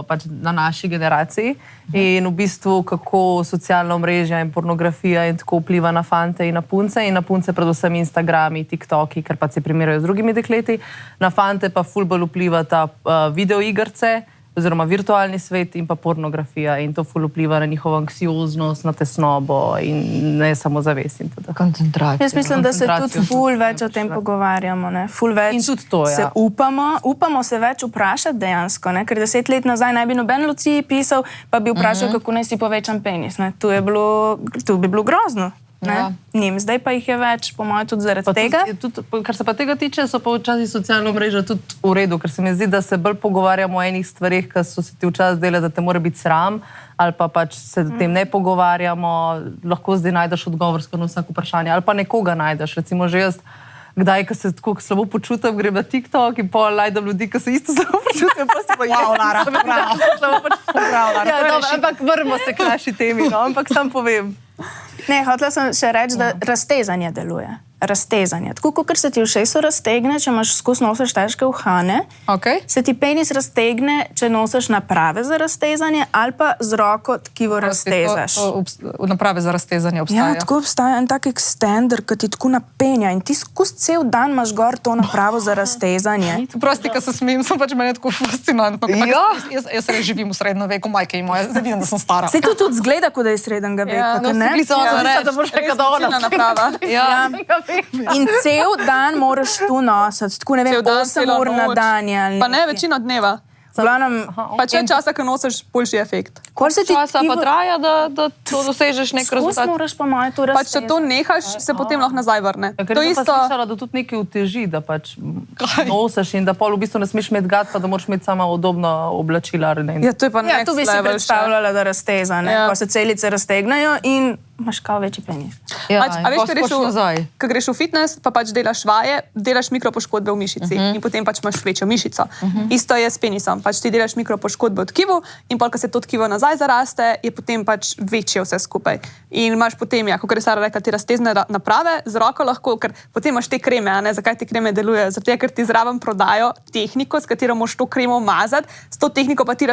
pač na naši generaciji in v bistvu kako socialna omrežja in pornografija in tako vpliva na fante in na punce predvsem Instagrami, TikToki, ker pa se primerjajo z drugimi dekleti, na fante pa ful bolj vplivata videoigrce, oziroma virtualni svet in pa pornografija in to ful vpliva na njihovo anksioznost, na tesnobo in ne samo zavest in tako. Koncentracija. Jaz mislim, da se tudi ful več o tem pogovarjamo, ne? Ful več In tudi to, ja. se upamo se več vprašati dejansko, ne? Ker 10 let nazaj naj bi noben Luciji pisal, pa bi vprašal, kako naj si povečam penis, ne? Tu bi bilo grozno. Ja. Njim, zdaj pa jih je več, po mojem, tudi zaradi tega. Kar se pa tega tiče, so pa včasih socialna mreža tudi v redu, ker se mi zdi, da se bolj pogovarjamo o enih stvarih, ki so se ti včasih dele, da te mora biti sram, ali pa pač se o tem ne pogovarjamo, lahko zdaj najdeš odgovor na vsako vprašanje, ali pa nekoga najdeš, recimo že jaz, kdaj, ko se tako slabo počutim, grem na TikTok in pol najdem ljudi, ki se isto slabo počutijo, pa se pa Wow, Lara, bravo. Ja, dobro, ampak vrnimo se k naši temi, no, ampak sam povem. Ne, hotela sem še reči, da raztezanje deluje. Raztezanje. Tako, kot se ti ušeso raztegne, če imaš skozi nosiš težke uhane, Okay. se ti penis raztegne, če nosiš naprave za raztezanje ali pa z roko tkivo raztezaš. Naprave za raztezanje Ja, obstajajo. tako obstaja en tak extender, ki ti tako napenja in ti skozi cel dan imaš gor to napravo za raztezanje. Prosti, ko se smejim, sem pač meni tako fascinantno. Ja. Jaz res živim v srednjem veku, majke in moje, zdaj vidim, da sem stara. Se to tudi zgleda, kot da je srednjega veka, no, ne? Da boš rekla, naprava. Ja. In cel dan moraš tu nositi, tako ne vem, Cel dan, 8 celo ur na noč. dan ali Pa ne, večino dneva. Pa če časa, ko nosiš, boljši efekt. Koliko se ti Časa pa traja, da to dosežeš nek Skozi rezultat. moraš pa malo to Pač, če raztezati. to nehaš, se potem lahko nazaj vrne. Ker To sem isto. pa slišala, da tudi nekaj uteži, da pač nosiš in da pol v bistvu ne smeš imeti gat, pa da moraš imeti sama udobna oblačila. Ja, to je pa Ja, tu bi si next level še. predstavljala, da razteza, ne? Ja. Pa se celice raztegnajo in imaš kao večji penis. Ja, Pač, a veš, nazaj. ko greš v fitness, pa pač delaš vaje, delaš mikropoškodbe v mišici in potem pač imaš večjo mišico. Isto je s penisom. Pač ti delaš mikropoškodbe v tkivu in pol, ko se to tkivo nazaj zaraste, je potem pač večje vse skupaj. In imaš potem, ja, kot je Sara rekla, te raztezne naprave z roko lahko, ker potem imaš te kreme, a ne? Zakaj te kreme delujejo? Zato, ker ti zraven prodajo tehniko, s katero moš to kremo mazati, s to tehniko pa ti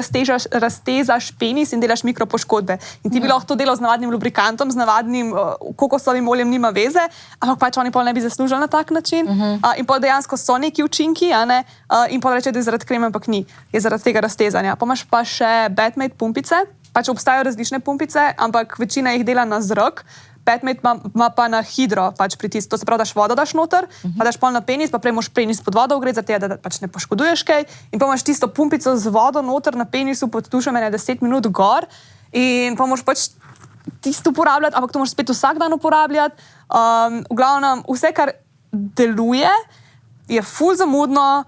raztezaš penis in delaš mikropoškodbe. In ti bi lahko to delal z navadnim lubrikantom, z navadnim kokosovim oljem, nima veze, ampak pač oni pol ne bi zaslužili na tak način. In pol dejansko so neki učinki, a ne? In pol reče, da je zaradi kreme, ampak ni. Je zaradi tega raztezanja. Pa imaš pa še Batmate pumpice. Pač obstajajo različne pumpice, ampak večina jih dela na zrak. Batmate ima pa na hidro pač pritisk. To se pravi, daš vodo daš noter, pa daš pol na penis, pa prej moraš penis pod vodo ogreti, zato da pač ne poškoduješ kaj. In pa imaš tisto pumpico z vodo noter na penisu pod tušem 10 minut gor in pa moraš pač tisto uporabljati, ampak to moraš spet vsak dan uporabljati. V glavnem, vse, kar deluje, je ful zamudno,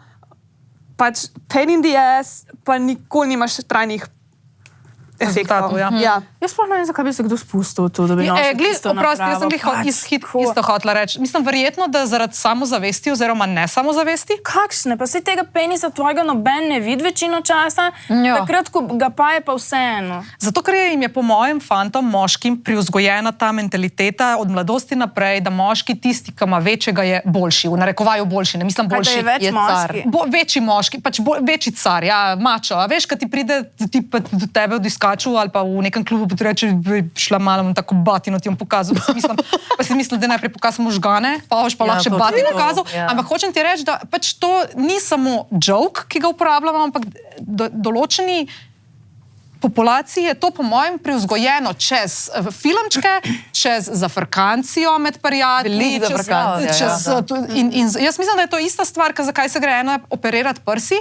pač pain in the ass, pa nikoli nimaš trajnih efektov. Ja. Ja. Jaz sploh ne vem, zakaj bi se kdo spustil tu, da bi nosil tisto Oprosti, jaz sem napravo. isto hotela reči. Mislim, verjetno, da zaradi samozavesti oziroma nesamozavesti. Kakšne? Pa se tega penisa tvojega noben ne vidi večino časa, Ja. takrat, ko ga pa je pa vseeno. Zato, ker jim je po mojem fantom, moškim, privzgojena ta mentaliteta od mladosti naprej, da moški tisti, ki ima večjega, je boljši. V narekovaju boljši, ne mislim Kaj, da boljši. je več je car. moški. Večji moški, pač večji car, ja, mačo. A veš, kad ti pride tip do tebe v diskaču ali pa v nekem klubu, pa ti reče, bi šla malo, bom tako batino ti bom pokazal. Pa si mislim, da najprej pokazam možgane, pa boš pa Ja, lahko še to batino je to, kazal. ja. Ampak hočem ti reči, da pač to ni samo joke, ki ga uporabljamo, ampak določeni populaciji je to po mojem privzgojeno čez filmčke, čez zafrkancijo med prijatelji. Veliko zafrkancija, In jaz mislim, da je to ista stvar, zakaj se gre ena operirati prsi,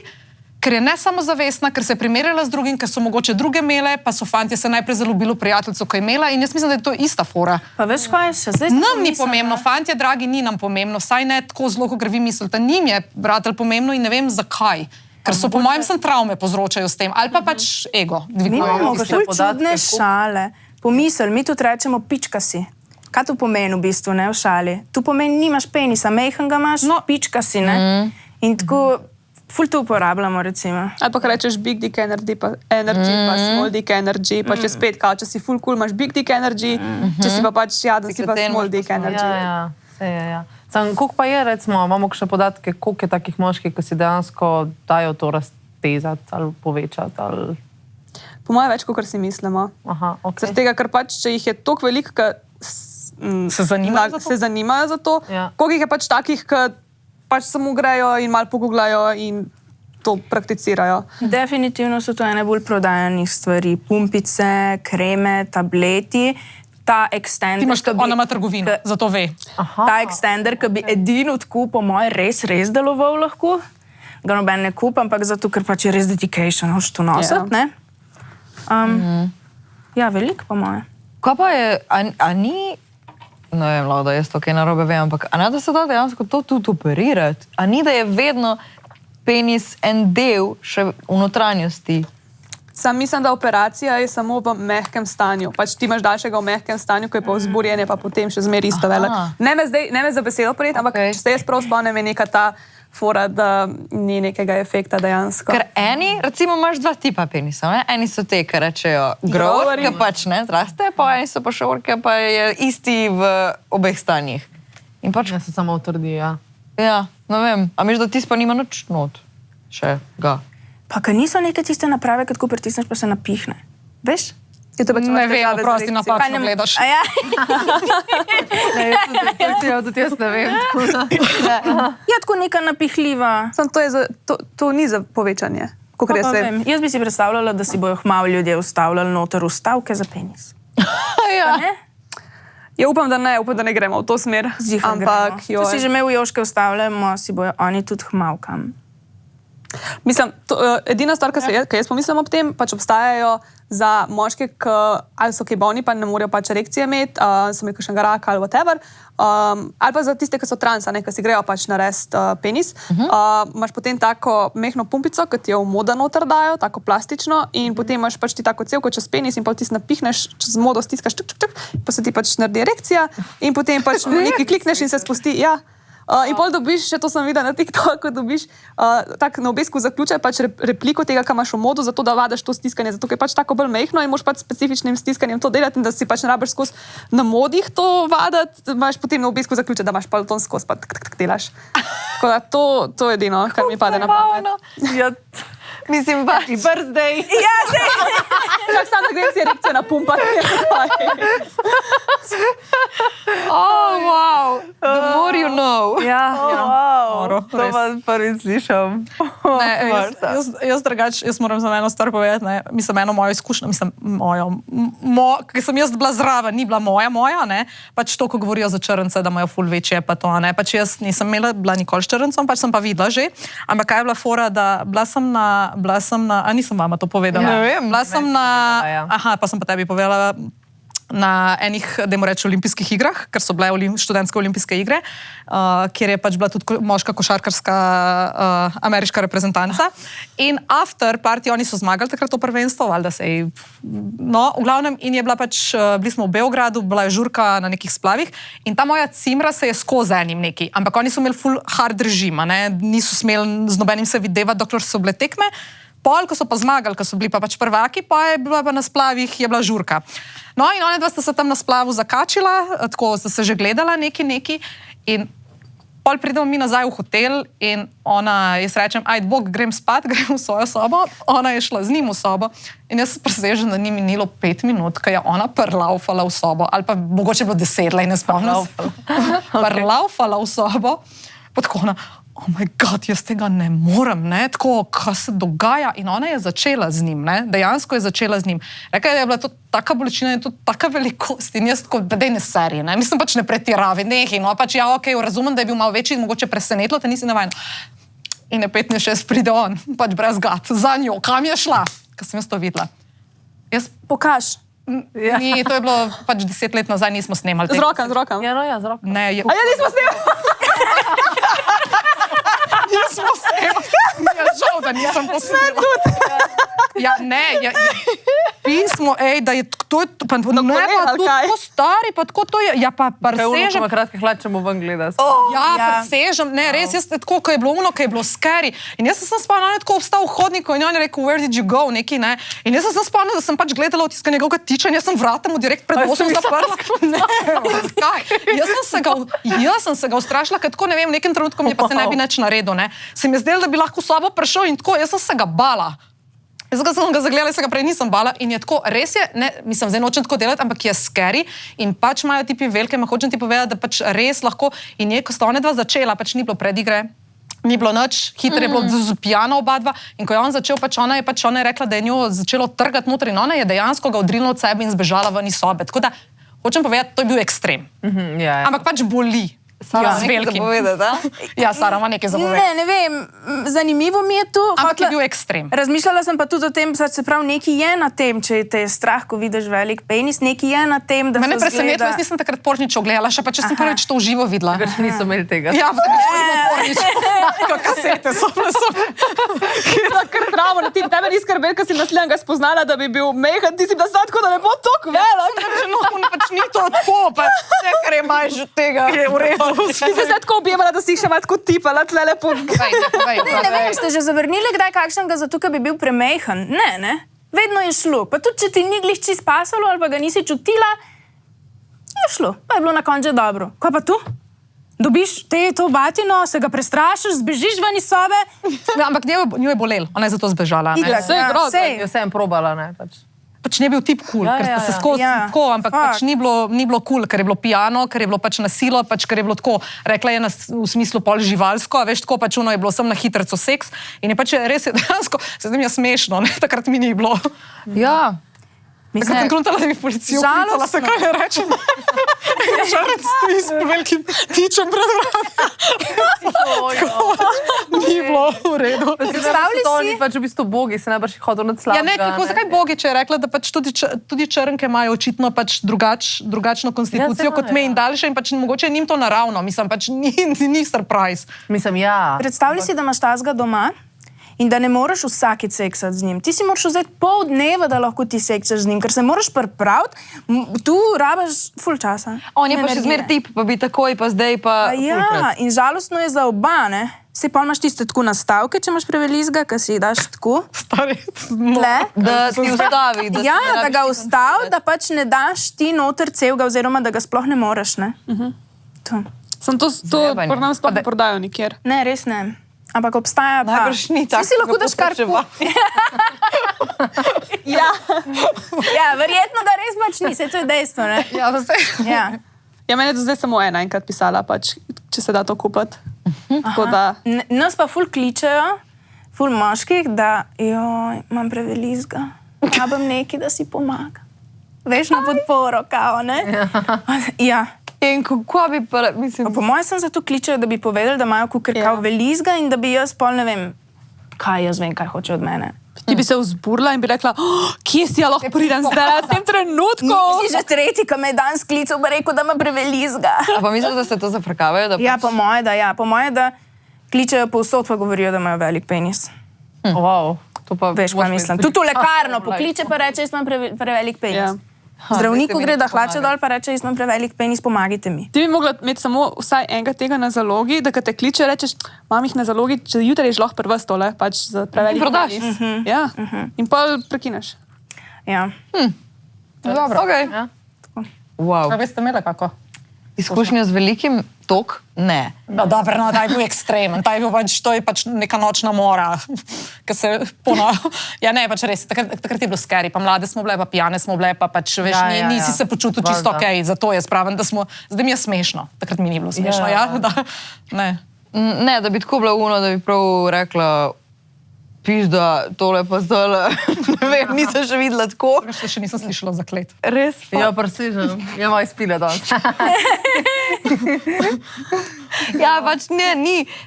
ker je ne samo zavestna, ker se je primerjala z drugim, ker so mogoče druge imele, pa so fantje se najprej zaljubili v prijateljico, ki je imela, in jaz mislim, da je to ista fora. Pa veš kaj, še zdaj Nam ni pomembno, fantje, dragi, ni nam pomembno, saj ne tako zelo, kot vi mislite. Njim je, bratelj, pomembno in ne vem zakaj. Ker so po mojem sem travme povzročajo s tem, ali pa pač ego. Mi imamo ful čudne šale. Pomisel, mi tudi rečemo pička si. Kaj to pomeni v bistvu, ne, v šali? Tu pomeni, nimaš penisa, mejhan ga imaš, pička si, ne? In tako, ful to uporabljamo, recimo. Ali pa rečeš big dick energy, pa small dick energy, pa če spet, kao, če si full cool, imaš big dick energy, če si pa pač, ja, da si pa small dick energy. Ja. Sam, koliko pa je, recimo, imamo še podatke, koliko je takih moških, ki si dejansko dajo to raztezati ali povečati? Ali... Po mojem več, kot si mislimo. Aha, ok. Zaradi tega, ker pač, če jih je toliko veliko, ki se zanimajo za to, koliko jih je pač takih, ki pač samo grejo in malo poguglajo in to prakticirajo. Definitivno so to ene bolj prodajanih stvari. Pumpice, kreme, tableti. Ta extender, Ti imaš, ona ima trgovino, zato ve. Ta extender, ki bi edino tako, po moje, res deloval lahko. Ga noben ne kup, ampak zato, ker pač je res dedication, hoš to nositi, ne? Ja, veliko, po moje. Kaj pa je, a ni, ne vem, da jaz to kaj narobe vem, ampak a ne da se da dejansko to tudi operirati? A ni, da je vedno penis en del še v notranjosti? Sam mislim, da operacija je samo v mehkem stanju. Pač ti imaš daljšega v mehkem stanju, ko je pa vzburjenje, pa potem še zmeri isto velik. Ne me za besedo prijeti, ampak če se jaz prav spomnim, je neka ta fora, da ni nekega efekta dejansko. Ker eni, recimo, imaš dva tipa penisa, ne? Eni so te, ki rečejo grower, ki pač ne zraste, pa eni so pa šor, ki pa je isti v obeh stanjih. In pač... Ja, se samo utrdi, ja. Ja, ne vem. A miš, da tis pa nima nič not? Še ga. Pa kaj niso neke tiste naprave, kad ko pritisneš, pa se napihne. Veš? Ne vem, prosti, napačno gledaš. Ja, Tudi jaz ne vem. ja, tako neka napihljiva. Sam to ni za povečanje. Jaz bi si predstavljala, da si bojo hmal ljudje ustavljali noter vstavke za penis. Ja. Ja, upam, da ne gremo v to smer. Ampak, če si že imel joške ustavljamo, si bojo oni tudi hmal kam. Mislim, edina stvar, ki jaz pomislim ob tem, pač obstajajo za moške, ali so kaj bolni, pa ne morejo pač erekcije imeti, so imeli kakšnega raka ali whatever, ali pa za tiste, ki so trans, ki si grejo pač narediti penis. Imaš potem tako mehno pumpico, ki ti jo v moda noter dajo, tako plastično, in potem imaš pač ti tako celko čez penis in pa ti napihneš, čez modo stiskaš, pa se ti pač naredi erekcija in potem pač nekaj klikneš in se spusti, ja. In pol dobiš, še to sem videla na TikToku, dobiš tak na obesku zaključaj pač repliko tega, kar imaš v modu, zato da vadaš to stiskanje, zato ker je pač tako bolj mehno in moraš pač specifičnim stiskanjem to delati in da si pač ne rabiš skozi na modih to vadati, imaš potem na obesku zaključaj, da imaš pa to skozi pa delaš. Tako da to je edino, kar mi pade na pamet. Ja, mislim, happy birthday. Ja, že! Čak sam, da grem si erekcijo napumpati. Oh, wow. The more you know. Ja, Noro, To pa prvič slišam. Jaz moram za eno stvar povedati, ne. Mislim, eno mojo izkušnjo, ki sem jaz bila zraven, ni bila moja, ne. Pač to, ko govorijo za črnce, da imajo ful večje, pa to, ne. Pač jaz nisem bila nikoli s črncem, pač sem pa videla že. Ampak kaj je bila fora, da bila sem na, a nisem vama to povedala? Ne vem. Bila sem pa sem pa tebi povedala, na enih, dajmo reči, olimpijskih igrah, ker so bile študentske olimpijske igre, kjer je pač bila tudi moška košarkarska ameriška reprezentanca. In after party, oni so zmagali takrat to prvenstvo, valjda se je, no, v glavnem, in je bila pač, bili smo v Beogradu, bila je žurka na nekih splavih in ta moja cimra se je skozi enim neki, ampak oni so imeli full hard režima, ne, niso smeli z nobenim se videvati, dokler so bile tekme. Pol, ko so pa zmagali, ko so bili pa pač prvaki, pa je bila pa na splavih, je bila žurka. No in oni dva sta se tam na splavu zakačila, tako sta se že gledala neki in pol pridemo mi nazaj v hotel in ona, jaz rečem, ajde bog, grem spat, grem v svojo sobo, ona je šla z njim v sobo in jaz presežem, da ni minilo 5 minut, ko je ona prlaufala v sobo, ali pa mogoče bilo 10, ne spomnim. Prlaufala v sobo, pa tako ona, oh my god, jaz tega ne morem, ne, tako, kaj se dogaja. In ona je začela z njim, ne, dejansko je začela z njim. Rekla je, da je bila to taka bolečina in to taka velikost in jaz tako, da dej ne serije, ne, mislim pač ne pretiravi, nehi, no, pač ja, okej, razumem, da je bil malo večji, mogoče presenetilo, te nisi navajena. In je 15:06 pride on, pač brez gat, za njo, kam je šla, ko sem jaz to videla. Pokaž. Ni, to je bilo pač 10 let nazaj, nismo snemali. Z rokam. Ja, no, ja, z roko. Ne, A ja, nismo snemali. nismo snemali. Ja, žal, da nisem posnemala. Ja, ne, pismo, da je to, pa ne, pa tako stari, pa tako to je, ja, pa presežem. Kaj kratke hlače, če mu ven gleda. Ja, presežem, ne, res, jaz tako, ko je bilo ono, ko je bilo scary. In jaz sem spomnila, on je tako obstal v hodniku in on je rekel, where did you go, neki, ne. In jaz sem spomnila, da sem pač gledala otiska njegovega tiča in jaz sem vrata mu direkt pred nosom zaprla. Ne, zakaj? Jaz sem se ga ustrašila, ker tako, ne vem, v nekem trenutku mi pa se ne bi nič naredil, ne. Se mi je zdelo, da bi lahko v sobo prišel in tako, jaz sem se ga bala. Jaz sem ga zagledala, se ga prej nisem bala in je tako, res je, ne, mislim, zdaj nočem tako delati, ampak je scary in pač imajo tipi velike, ma hočem ti povedati, da pač res lahko in je, ko sta one dva začela, pač ni bilo predigre, ni bilo nič, hitro je bilo pijana oba dva in ko je on začel, ona je rekla, da je njo začelo trgati noter in ona je dejansko ga odrinila od sebe in zbežala ven iz sobe. Tako da, hočem povedati, to je bil ekstrem. Ampak pač boli. Sara, nekaj zapovedati, a? Ja, Sara ima nekaj zapovedati. Ne vem, zanimivo mi je tu. Ampak je bil ekstrem. Razmišljala sem pa tudi o tem, se pravi, nekaj je na tem, če te je strah, ko vidiš velik penis, nekaj je na tem, da se zgleda. Mene presenetilo, jaz nisem takrat Porničev gledala, še pa če sem prvič to v živo videla. Ker še niso imeli tega. Ja, Pornič. Kasete so. Kar travo, na tebe ni skrbel, ker si naslednjega spoznala, da bi bil mehan, ti si bila tako, da ne bo toliko velik. Pač ni to tako, pač vse, kar je manjše od tega, je v redu. Ti si se tako objemala, da si še malo tako tipala, tle lepo. Ne vem, ste že zavrnili kdaj kakšnega zato, ker bi bil premehan? Ne. Vedno je šlo. Pa tudi, če ti ni glih čist pasalo ali pa ga nisi čutila, je šlo. Pa je bilo na koncu dobro. Kaj pa tu? Dobiš to batino, se ga prestrašiš, zbežiš ven iz sobe. Ja, ampak njo je bolel, ona je zato zbežala. Vse je grozno. Jo sem probala, ne, pač. Pač ne bil tip cool, ker sta se skozi tako, ampak pač ni bilo cool, ker je bilo pijano, ker je bilo pač nasilo, pač ker je bilo tako, rekla je v smislu pol živalsko, a veš, tako pač ono je bilo sem na hitrico seks in je pač res je dejansko, se zdaj mi je smešno, ne, takrat mi ni bilo. Ja. Takrat sem gruntala, da bi policijo klicala, se kaj ne rečem. Žarec stoji s velikim tičem pred vrati. Ni bilo v redu. Predstavljali si? Oni pač v bistvu bogi, se najbrž hodil nad slabega. Ja, ne, kako, zakaj bogi, če je rekla, da pač tudi črnke imajo očitno pač drugačno konstitucijo kot me in daljše in pač mogoče njim to naravno, mislim, pač ni surprise. Mislim, ja. Predstavljali si, da imaš tazga doma in da ne moreš vsakič seksati z njim. Ti si moraš vzeti pol dneva, da lahko ti seksaš z njim, ker se moraš pripraviti, tu rabaš ful časa. On je pa še zmer tip, pa bi takoj, pa zdaj, pa ja, in žalostno je za oba, ne? Sej pol imaš tiste tako nastavke, če imaš prevelizga, ki si daš tako. Stari, Tle. da ti ustavi. Ja, da ga ustavi, da pač ne daš ti noter celega, oziroma da ga sploh ne moreš, ne? To. Sem to pri nam sploh ne prodajo nikjer. Ne, res ne. Ampak obstaja pa. Najbrž ni tako. Si lahko daš kar Ja, verjetno ga res pač ni, saj to je dejstvo, ne? Ja, vse. Ja. Ja, meni je do zdaj samo ena enkrat pisala, pač, če se da to kupiti. Tako da... Nas pa ful kličejo, ful moških, da joj, imam prevelizga, rabim nekaj, da si pomaga. Veš, na podporo, kao, ne? Ja. In kako bi pa, mislim... Po mojem sem zato kličejo, da bi povedali, da imajo kukar kao velizga in da bi jaz pol ne vem, jaz vem, kaj hoče od mene. Ti bi se vzburla in bi rekla, kje si ja lahko pridem zdaj, v tem trenutku? Nisi že tretji, ki me je danes klical, pa rekel, da ima prevelizga. A pa misliš, da se to zafrkavajo? Da Ja, po moje, da kličejo povsod, pa govorijo, da imajo velik penis. Wow, to pa... Veš, kaj mislim. Tudi v lekarno pokliče, pa reče, jaz imam prevelik penis. Zdravniku gre, da hlače dol, pa reče, jaz imam prevelik penis, pomagajte mi. Ti bi mogla imeti samo vsaj enega tega na zalogi, da kad te kliče, rečeš, imam jih na zalogi, če jutri ješ lahko prva stole, pač za prevelik prodaš. penis. Ja. In pol prekineš. Ja. Dobro. Okay. Ja. Wow. A veste imela kako? Izkušnja z velikim tok? Ne. No, dobro, no, ta je bil ekstremen, to je pač neka nočna mora, ki se Ja, ne, pač res, takrat je bilo scary, pa mlade smo bile, pa pijane smo bile, pa pač, veš, nisi se počutil čisto okej, zato je spravim, da smo, zdaj mi je smešno, takrat mi ni bilo smešno, ja, da, ne. Ne, da bi tako bila uno, da bi prav rekla, pizda, tole pa zdaj, ne vem, nisem še videla tako. Še nisem slišala zaklet. Res? Ja, preslišam. Ja, moj spile danes. Ja, pač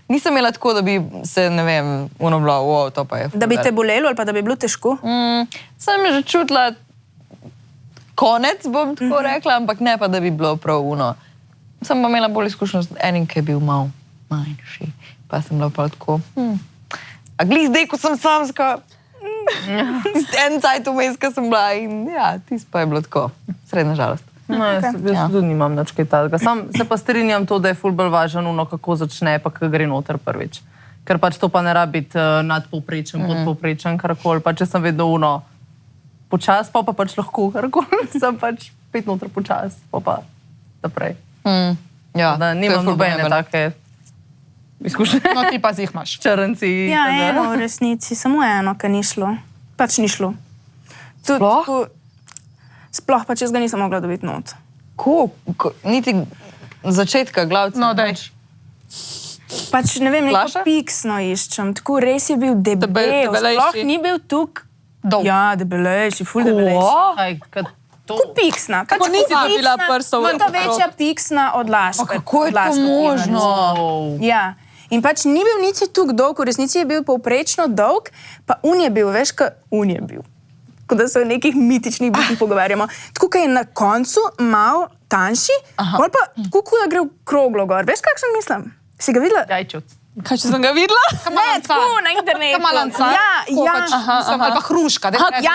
nisem imela tako, da bi se, ne vem, uno bila, wow, to pa je. Da bi te bolelo ali pa da bi bilo težko? Sem že čutila konec, bom tako rekla, ampak ne pa, da bi bilo prav uno. Sem pa imela bolj izkušnjo z enim, ki je bil malo manjši. Pa sem bila pa tako, a glih zdaj, ko sem samska, en cajt vmes, ko sem bila in ja, tis pa je bilo tako, srednja žalost. No, jaz tudi nimam nič kaj takega. Sam se pa strinjam to, da je ful bolj važno ono, kako začne, pa kako gre noter prvič. Ker pač to pa ne rabi biti nadpovprečen, podpovprečen, karkoli. Pa če sem vedno uno počas, pa pač lahko karkoli, sem pač pet noter počas, pa naprej. Ja, Da nimam nobene take izkušnje. No, ti pa jih imaš. Črnci. Ja, eno v resnici, samo eno, ki ni šlo. Pač ni šlo. Sploh? Sploh pa čez ga nisem mogla dobiti not. Niti začetka glavca. No, daj. Pač ne vem, neko Flaša? piksno iščem. Tako res je bil debel. debelejši. Sploh ni bil tuk. Dolg. Ja, debelejši, ful debelejši. Kaj, kad to... Tako piksna. Pač nisi dobila prstov Manj ta okrog. večja piksna od laške. Kako je to možno? Ja. In pač ni bil niti tuk dolg, v resnici je bil povprečno dolg, pa un je bil, veš, un je bil. Kot da se o nekih mitičnih bitih pogovarjamo. Tako, kaj je na koncu mal tanjši, pol pa tako, da gre v kroglo gor. Veš, kakšen mislim? Si ga videla? Jajčuc. Kaj, če sem ga videla? Ne, tako na internetu. Kamalanca. Ja, Ali pa hruška.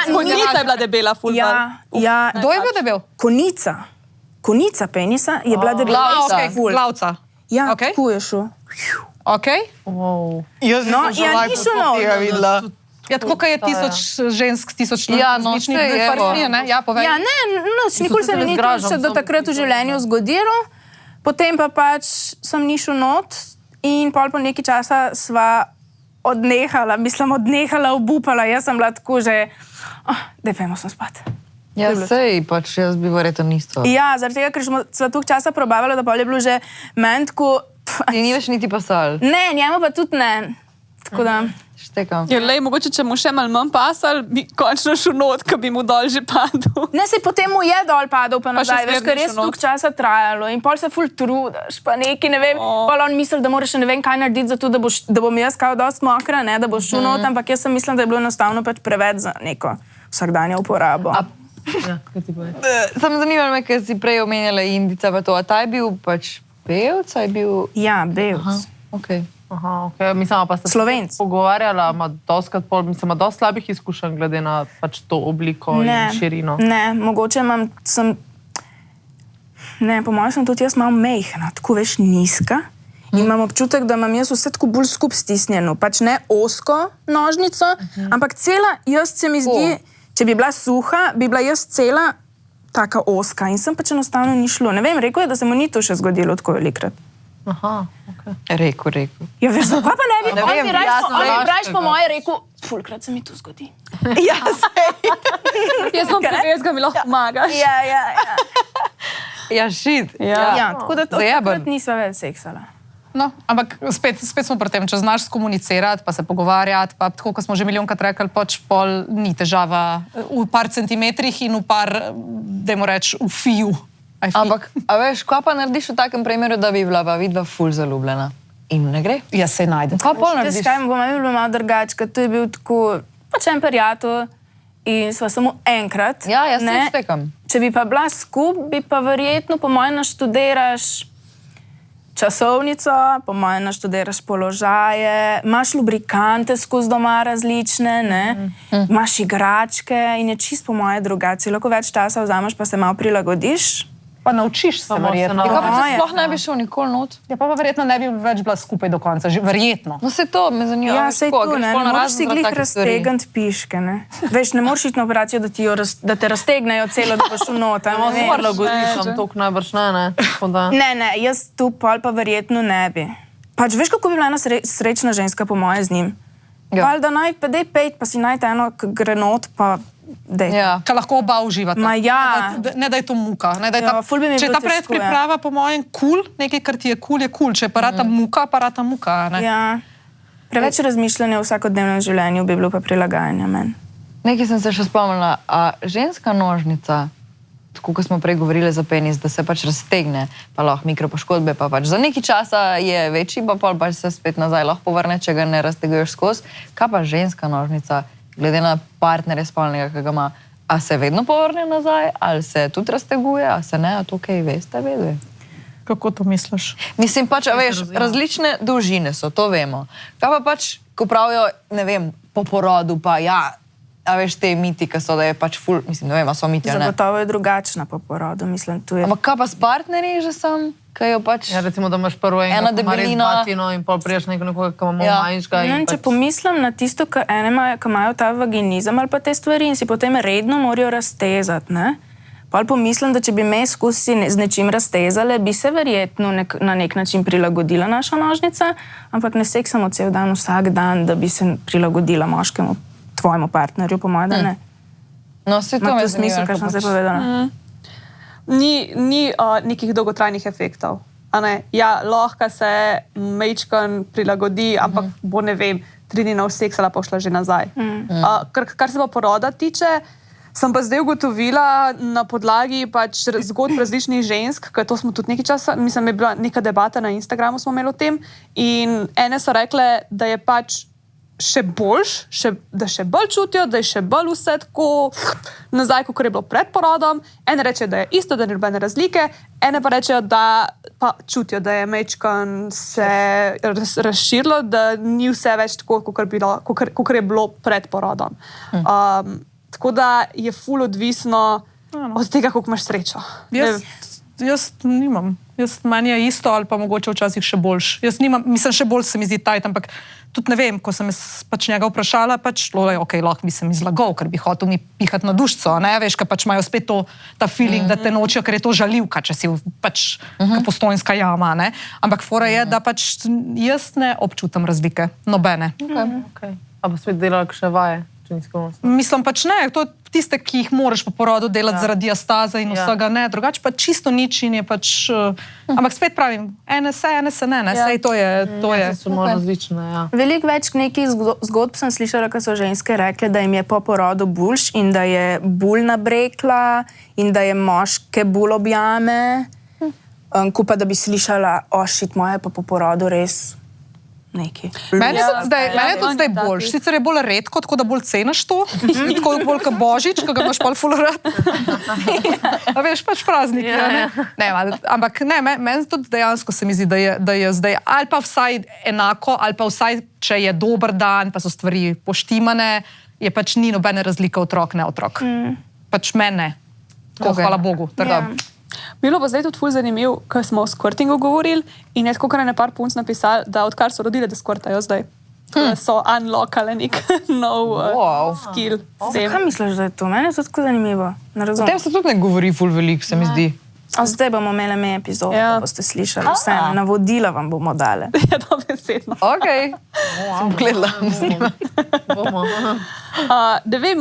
Konica je bila debela, ful. ja. Kdo je bil debel? Konica. Konica penisa je bila debela. Glavca. Ful. Glavca. Ja, Okej. tako je šel. Ok. Jaz No, ja, ni šel no. videla. Ja, tako kot je 1000 žensk, 1000 ljudi. Ja, no, saj, evo. Ja, povej. Ja, ne, nikoli se mi ni to še do takrat v življenju zgodilo. Potem pa pač sem ni šel not in pol po nekaj časa sva odnehala, obupala. Jaz sem bila tako že, daj pojmo sem spat. Ja, sej, pač jaz bi verjetno nisto. Ja, zaradi tega, ker sva toliko časa probavala, da pol je bilo že meni tako... Ti ni več niti pasal. Ne, njemu pa tudi ne. Tako da... Štekam. Ja, lej, mogoče, če mu še malo manj pasal, bi končno šel not, ko bi mu dol že padel. Ne, se potem mu je dol padel pa nazaj, še veš, ker res zmeraj toliko časa trajalo in pol se ful trudaš, pa neki, ne vem, pol on misli, da moraš še ne vem kaj narediti za to, da bom jaz kao dost mokra, ne, da boš šel not, ampak jaz sem mislila, da je bilo enostavno pač preveč za neko vsakdanjo uporabo. Ja, kaj ti poveš? Sam zanimalo me, ker si prej omenjala Indica, pa to, a ta je bil pač pevc, a je bil... Ja, bevc. Okay. Aha, ok. Mislim, pa ste Slovenc. se pogovarjala, ima doskrat pol, mislim, ima dosti slabih izkušenj glede na pač to obliko in širino. Ne, mogoče ne, po mojem sem tudi jaz malo mejhna, tako veš nizka. In imam občutek, da imam jaz vse tako bolj skup stisnjeno. Pač ne osko nožnico, ampak cela jaz se mi zdi, če bi bila suha, bi bila jaz cela taka oska. In sem pač enostavno ni šlo. Ne vem, rekel je, da se mu ni to še zgodilo tako velikrat. Aha, ok. Rekel. Ja, veš, zakaj pa ne bi? Ne On vem, bi raje jasno, po moje rekel, fulkrat se mi to zgodi. Ja, sej. Jaz sem prevez, ga mi lahko pomagaš. Ja. Ja, šit. Ja, tako da Zajeben. takrat nisva več seksala. No, ampak spet smo pri tem, če znaš skomunicirati, pa se pogovarjati, pa tako, kot smo že milijonkrat rekli, pač pol ni težava v par centimetrih in v par, dajmo reči, v fiju. Ampak, a veš, kaj pa narediš v takem primeru, da bi bila pa vidva ful zaljubljena? In ne gre? Ja, se najde. Kaj pol Veš, narediš? kaj bo meni bilo malo drugače, ker to je bil tako, pač en prijatelj in sva samo enkrat. Ja, jaz se ne. štekam. Če bi pa bila skup, bi pa verjetno po mojem naštudiraš časovnico, po mojem naštudiraš položaje, imaš lubrikante skozi doma različne, ne? Imaš igračke in je čist po moje drugače. Lahko več časa vzameš, pa se malo prilagodiš. Pa naučiš se Samo se verjetno. Ja, kaj pa če Moje. sploh ne bi šel nikoli not? Ja, pa verjetno ne bi več bila skupaj do konca, verjetno. No, se to me zanima. Ja, veš, sej tako, tu, greš ne, pol ne na moreš si razen glih zaradi takih stvari. raztegant piške, ne. Veš, ne moreš iti na operacijo, da te raztegnejo celo, da boš v nota. Samo se prilagodiš, toliko najbrž ne. Tako da... Ne, jaz tu pol pa verjetno ne bi. Pač veš, kako bi bila ena srečna ženska po moje z njim? Ja. Pal, da naj, pa dej pejt, pa si najte eno, ki gre not, pa Ja. Ka lahko oba uživata. Ma ja. Ne da je to muka. Ne, da je Ja, ful bi mi če je bilo ta težko, predpriprava, po mojem, nekaj, kar ti je je kul. Če je pa rata muka, pa rata muka. Ne? Ja. Preveč razmišljanja v vsakodnevnem življenju bi bilo pa prilagajanja meni. Nekaj sem se še spomnila, a ženska nožnica, tako kot smo prej govorili za penis, da se pač raztegne, pa lahko mikropoškodbe, pa pač za nekaj časa je večji, pa pol pač se spet nazaj lahko povrne, če ga ne razteguješ skozi. Kaj pa ženska nožnica, glede na partnerja spolnega, ki ga ima, a se vedno povrne nazaj, ali se tudi razteguje, a se ne, a to kaj veste, vedve? Kako to misliš? Mislim pač, a veš, različne dolžine so, to vemo. Kaj pa pač, ko pravijo, ne vem, po porodu, pa ja, a veš, te miti, ki so, da je pač ful, mislim, ne vem, a so miti, a ne? Zagotovo je drugačna po porodu, mislim, tu je. Ampak kaj pa s partnerji že sam, kaj jo pač... Ja, recimo, da imaš prvo Ena enega, ki ima res debelina. batino in pol priješ nekoga, ki ima malo Ja. manjšega. Ne in vem, če pač- pomislim na tisto, ki imajo ta vaginizem ali pa te stvari in si potem redno morajo raztezati, ne? Pol pomislim, da če bi me skozi z nečim raztezale, bi se verjetno na nek način prilagodila naša nožnica, ampak ne seksamo cel dan, vsak dan, da bi se prilagodila moškemu, tvojemu partnerju, po mojem, da ne. No, se to Ima me to smisel, zanima, kar ko sem zdaj pač- povedala. Ni nekih dolgotrajnih efektov. A ne? Ja, lahko se mečkan prilagodi, ampak bo, ne vem, 3 dni na seksala, pa šla že nazaj. Kar se pa poroda tiče, sem pa zdaj ugotovila na podlagi pač zgodb različnih žensk, ker to smo tudi nekaj časa, mislim, je bila neka debata na Instagramu, smo imeli o tem, in ene so rekle, da je pač še boljš, da še bolj čutijo, da je še bolj vse tako nazaj, kot je bilo pred porodom. Ene rečejo, da je isto, da ni nobene razlike, ene pa rečejo, da pa čutijo, da je mečkan se razširilo, da ni vse več tako, kot je bilo pred porodom. Tako da je ful odvisno od tega, koliko imaš srečo. Jaz nimam. Meni je isto ali pa mogoče včasih še boljš. Jaz nimam, mislim, še bolj se mi zdi tajt, ampak tudi ne vem, ko sem pač njega vprašala, pač ok, lahko bi se mi zlagal, ker bi hotel mi pihati na dušco, ne, veš, ker pač imajo spet ta feeling, da te nočijo, ker je to žalivka, če si pač Postojnska jama, ne. Ampak fora je, da pač jaz ne občutam razlike, nobene. Okay. A bo spet delala še vaje? Mislim pač ne, to je tiste, ki jih moraš po porodu delati zaradi diastaze in vsega ne, drugače pa čisto nič in je pač, ampak spet pravim, ene se ne, sej to je. So malo različne, ja. Veliko več nekih zgodb sem slišala, ko so ženske rekle, da jim je po porodu boljš in da je bolj nabrekla in da je moške bolj objame. Ko pa da bi slišala, ošit moje pa po porodu res neki. Meni je tudi zdaj boljš. Sicer je bolj redko, tako da bolj ceniš to, tako bolj kot Božič, ko ga imaš pol ful rad. A veš, pač prazniki. Ne, ampak ne, meni tudi dejansko se mi zdi, da je zdaj ali pa vsaj enako, ali pa vsaj, če je dober dan, pa so stvari poštimane, je pač ni nobene razlike otrok, ne otrok. Pač mene. Hvala Bogu. Bilo pa zdaj tudi ful zanimiv, ker smo o squirtingu govorili in je tako kar par punc napisali, da odkar so rodile, da squirtajo zdaj. Da so unlockali nek nov skill. Kaj misliš, da je to? Meni je to tako zanimivo. Ne O razumem. tem se tudi ne govori ful veliko, se mi zdi. A zdaj bomo imeli me epizodo, da boste slišali vse. Navodila vam bomo dale. Je to besedno. Ok, sem pogledala. Ne vem,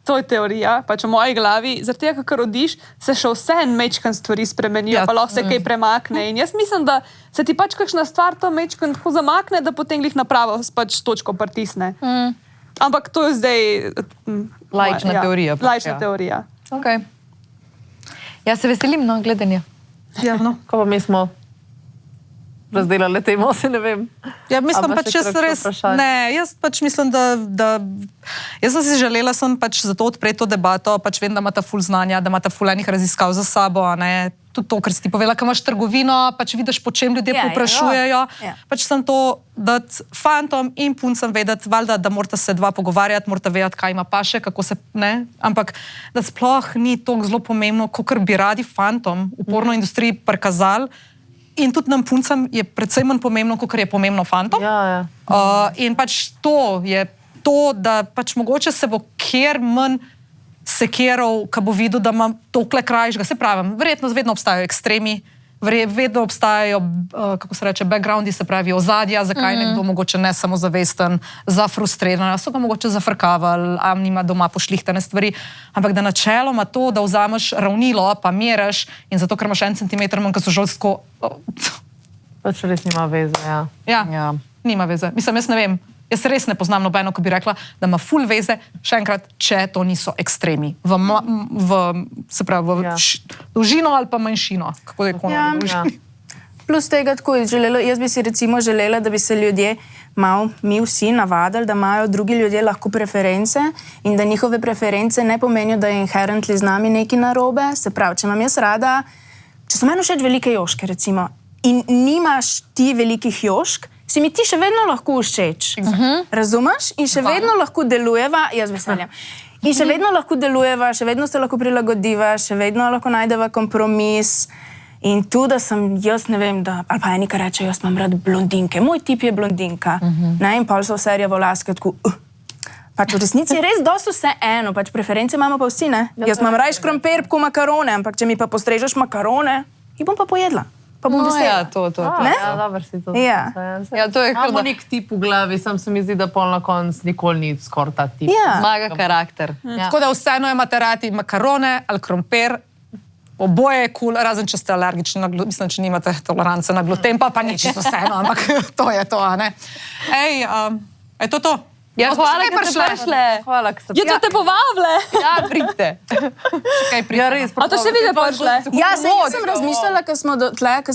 to je teorija, pač v moji glavi, zaradi tega, ker rodiš, se še vse en mečkan stvari spremenijo, pa lahko se kaj premakne. In jaz mislim, da se ti pač kakšna stvar to mečkan tako zamakne, da potem glih napravo pač točko pritisne. Ampak to je zdaj... Laična teorija. Laična teorija. Ok. Ja, se veselim, no, gledanja. Ja, no. Ko pa mi smo razdelali temo, se ne vem. Ja, mislim pač, jaz res, ne, jaz pač mislim, da jaz sem si želela pač zato odpreti to debato, pač vem, da imata ful znanja, da imata ful enih raziskav za sabo, a ne, tudi to, ker si ti povedala, ko imaš trgovino, pač vidiš, po čem ljudje povprašujejo, pač sem to dati fantom in puncem vedeti, valjda, da morata se dva pogovarjati, morata vedeti, kaj ima paše, kako se, ne, ampak da sploh ni to zelo pomembno, kakor bi radi fantom v porno industriji prikazali. In tudi nam puncam je predvsem manj pomembno, kot je pomembno fantom. In pač to je to, da pač mogoče se bo kjer manj sekiral, ko bo videl, da ima tokle krajšega. Se pravim, verjetno vedno obstajajo ekstremi, vedno obstajajo, kako se reče, backgroundi, se pravi ozadja, zakaj nekdo mogoče ne samozavesten, zafrustriran, so ga mogoče zafrkavali, nima doma pošlihtane stvari, ampak da načeloma to, da vzameš ravnilo, pa meraš in zato, ker imaš 1 centimeter manj, ko so žolstko... Pač res nima veze, ja. Ja, nima veze. Mislim, jaz ne vem, jaz res ne poznam nobeno, ko bi rekla, da ima ful veze, še enkrat, če to niso ekstremi. Se pravi, v dolžino ali pa manjšino. Kako je kono? Plus tega tako, jaz bi si recimo želela, da bi se ljudje malo, mi vsi navadili, da imajo drugi ljudje lahko preference in da njihove preference ne pomenijo, da je inherently z nami nekaj narobe. Se pravi, če imam jaz rada, če so meni všeč velike joške recimo in nimaš ti velikih jošk, si mi ti še vedno lahko všeč. Razumeš? In še vedno lahko delujeva, jaz veseljam. In še vedno lahko delujeva, še vedno se lahko prilagodiva, še vedno lahko najdeva kompromis. In tu, da sem, jaz ne vem, ali pa eni, ki reče, jaz imam rad blondinke. Moj tip je blondinka. In pol so vse rjavolaske, tako, Pač v resnici je res dosti vse eno, pač preference imamo pa vsi, ne? Jaz imam rajš krompir, ko makarone, ampak če mi pa postrežeš makarone, jih bom pa pojedla. Pa bom vesela. Ja, to. Ne? Ja, dobro si to. Ja. Ja, to je Imamo nek tip v glavi, sam se mi zdi, da pol na konc nikoli ni skoraj ta tip. Ja. Zmaga karakter. Tako da vseeno imate radi makarone ali krompir, oboje je kul, razen če ste alergični na gluten, mislim, če nimate tolerance na gluten, pa ni čisto vseeno, ampak to je to, a ne. Ej, je to? Ja, hvala, ker ste prišle. Hvala, ker ste Ja, to te povabile. Ja, pridite. Čakaj, Ja, res. A to še vi ne prišle? Ja, jaz sem razmišljala, ko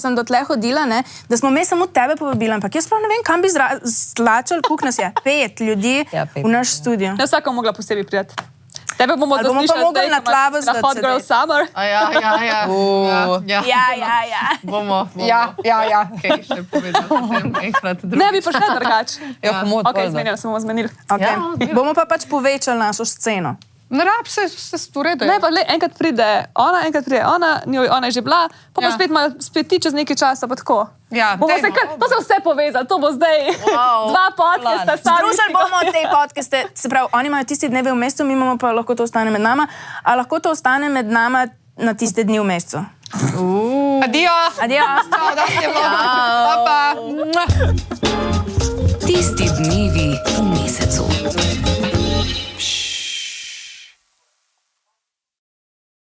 sem dotle hodila, ne, da smo me samo tebe povabili, ampak jaz prav ne vem, kam bi zlačali, koliko nas je. 5 ljudi Ja, 5, v naš studio. Ne vsako mogla posebej prijeti. Tebe bomo Ali bomo pa zaslišali mogli zdaj, na ko imaš Tlavu na zdaj Hot Girl sedeti? Summer. Ja. Ja. Bomo. Ja. Kaj še povedati potem enkrat drugič. Ne bi prišla drugače. Ja, komod. Ok, zmenili, smo zmenili. Okay. Ja, Bomo pa pač povečali našo sceno. Ne rab se v redu. Ne, pa enkrat pride ona, ona je že bila, pa Ja. spet ti čez nekaj časa, pa tako. Ja, Bomo dajmo. to se vse povezali, to bo zdaj Wow, 2 podcasta sami. Združili bomo te podcaste, se pravi, oni imajo tisti dnevi v mesecu, mi imamo pa lahko to ostane med nama, a lahko to ostane med nama na tiste dni v mesecu. Adijo. Adijo. Pa. Tisti dnevi v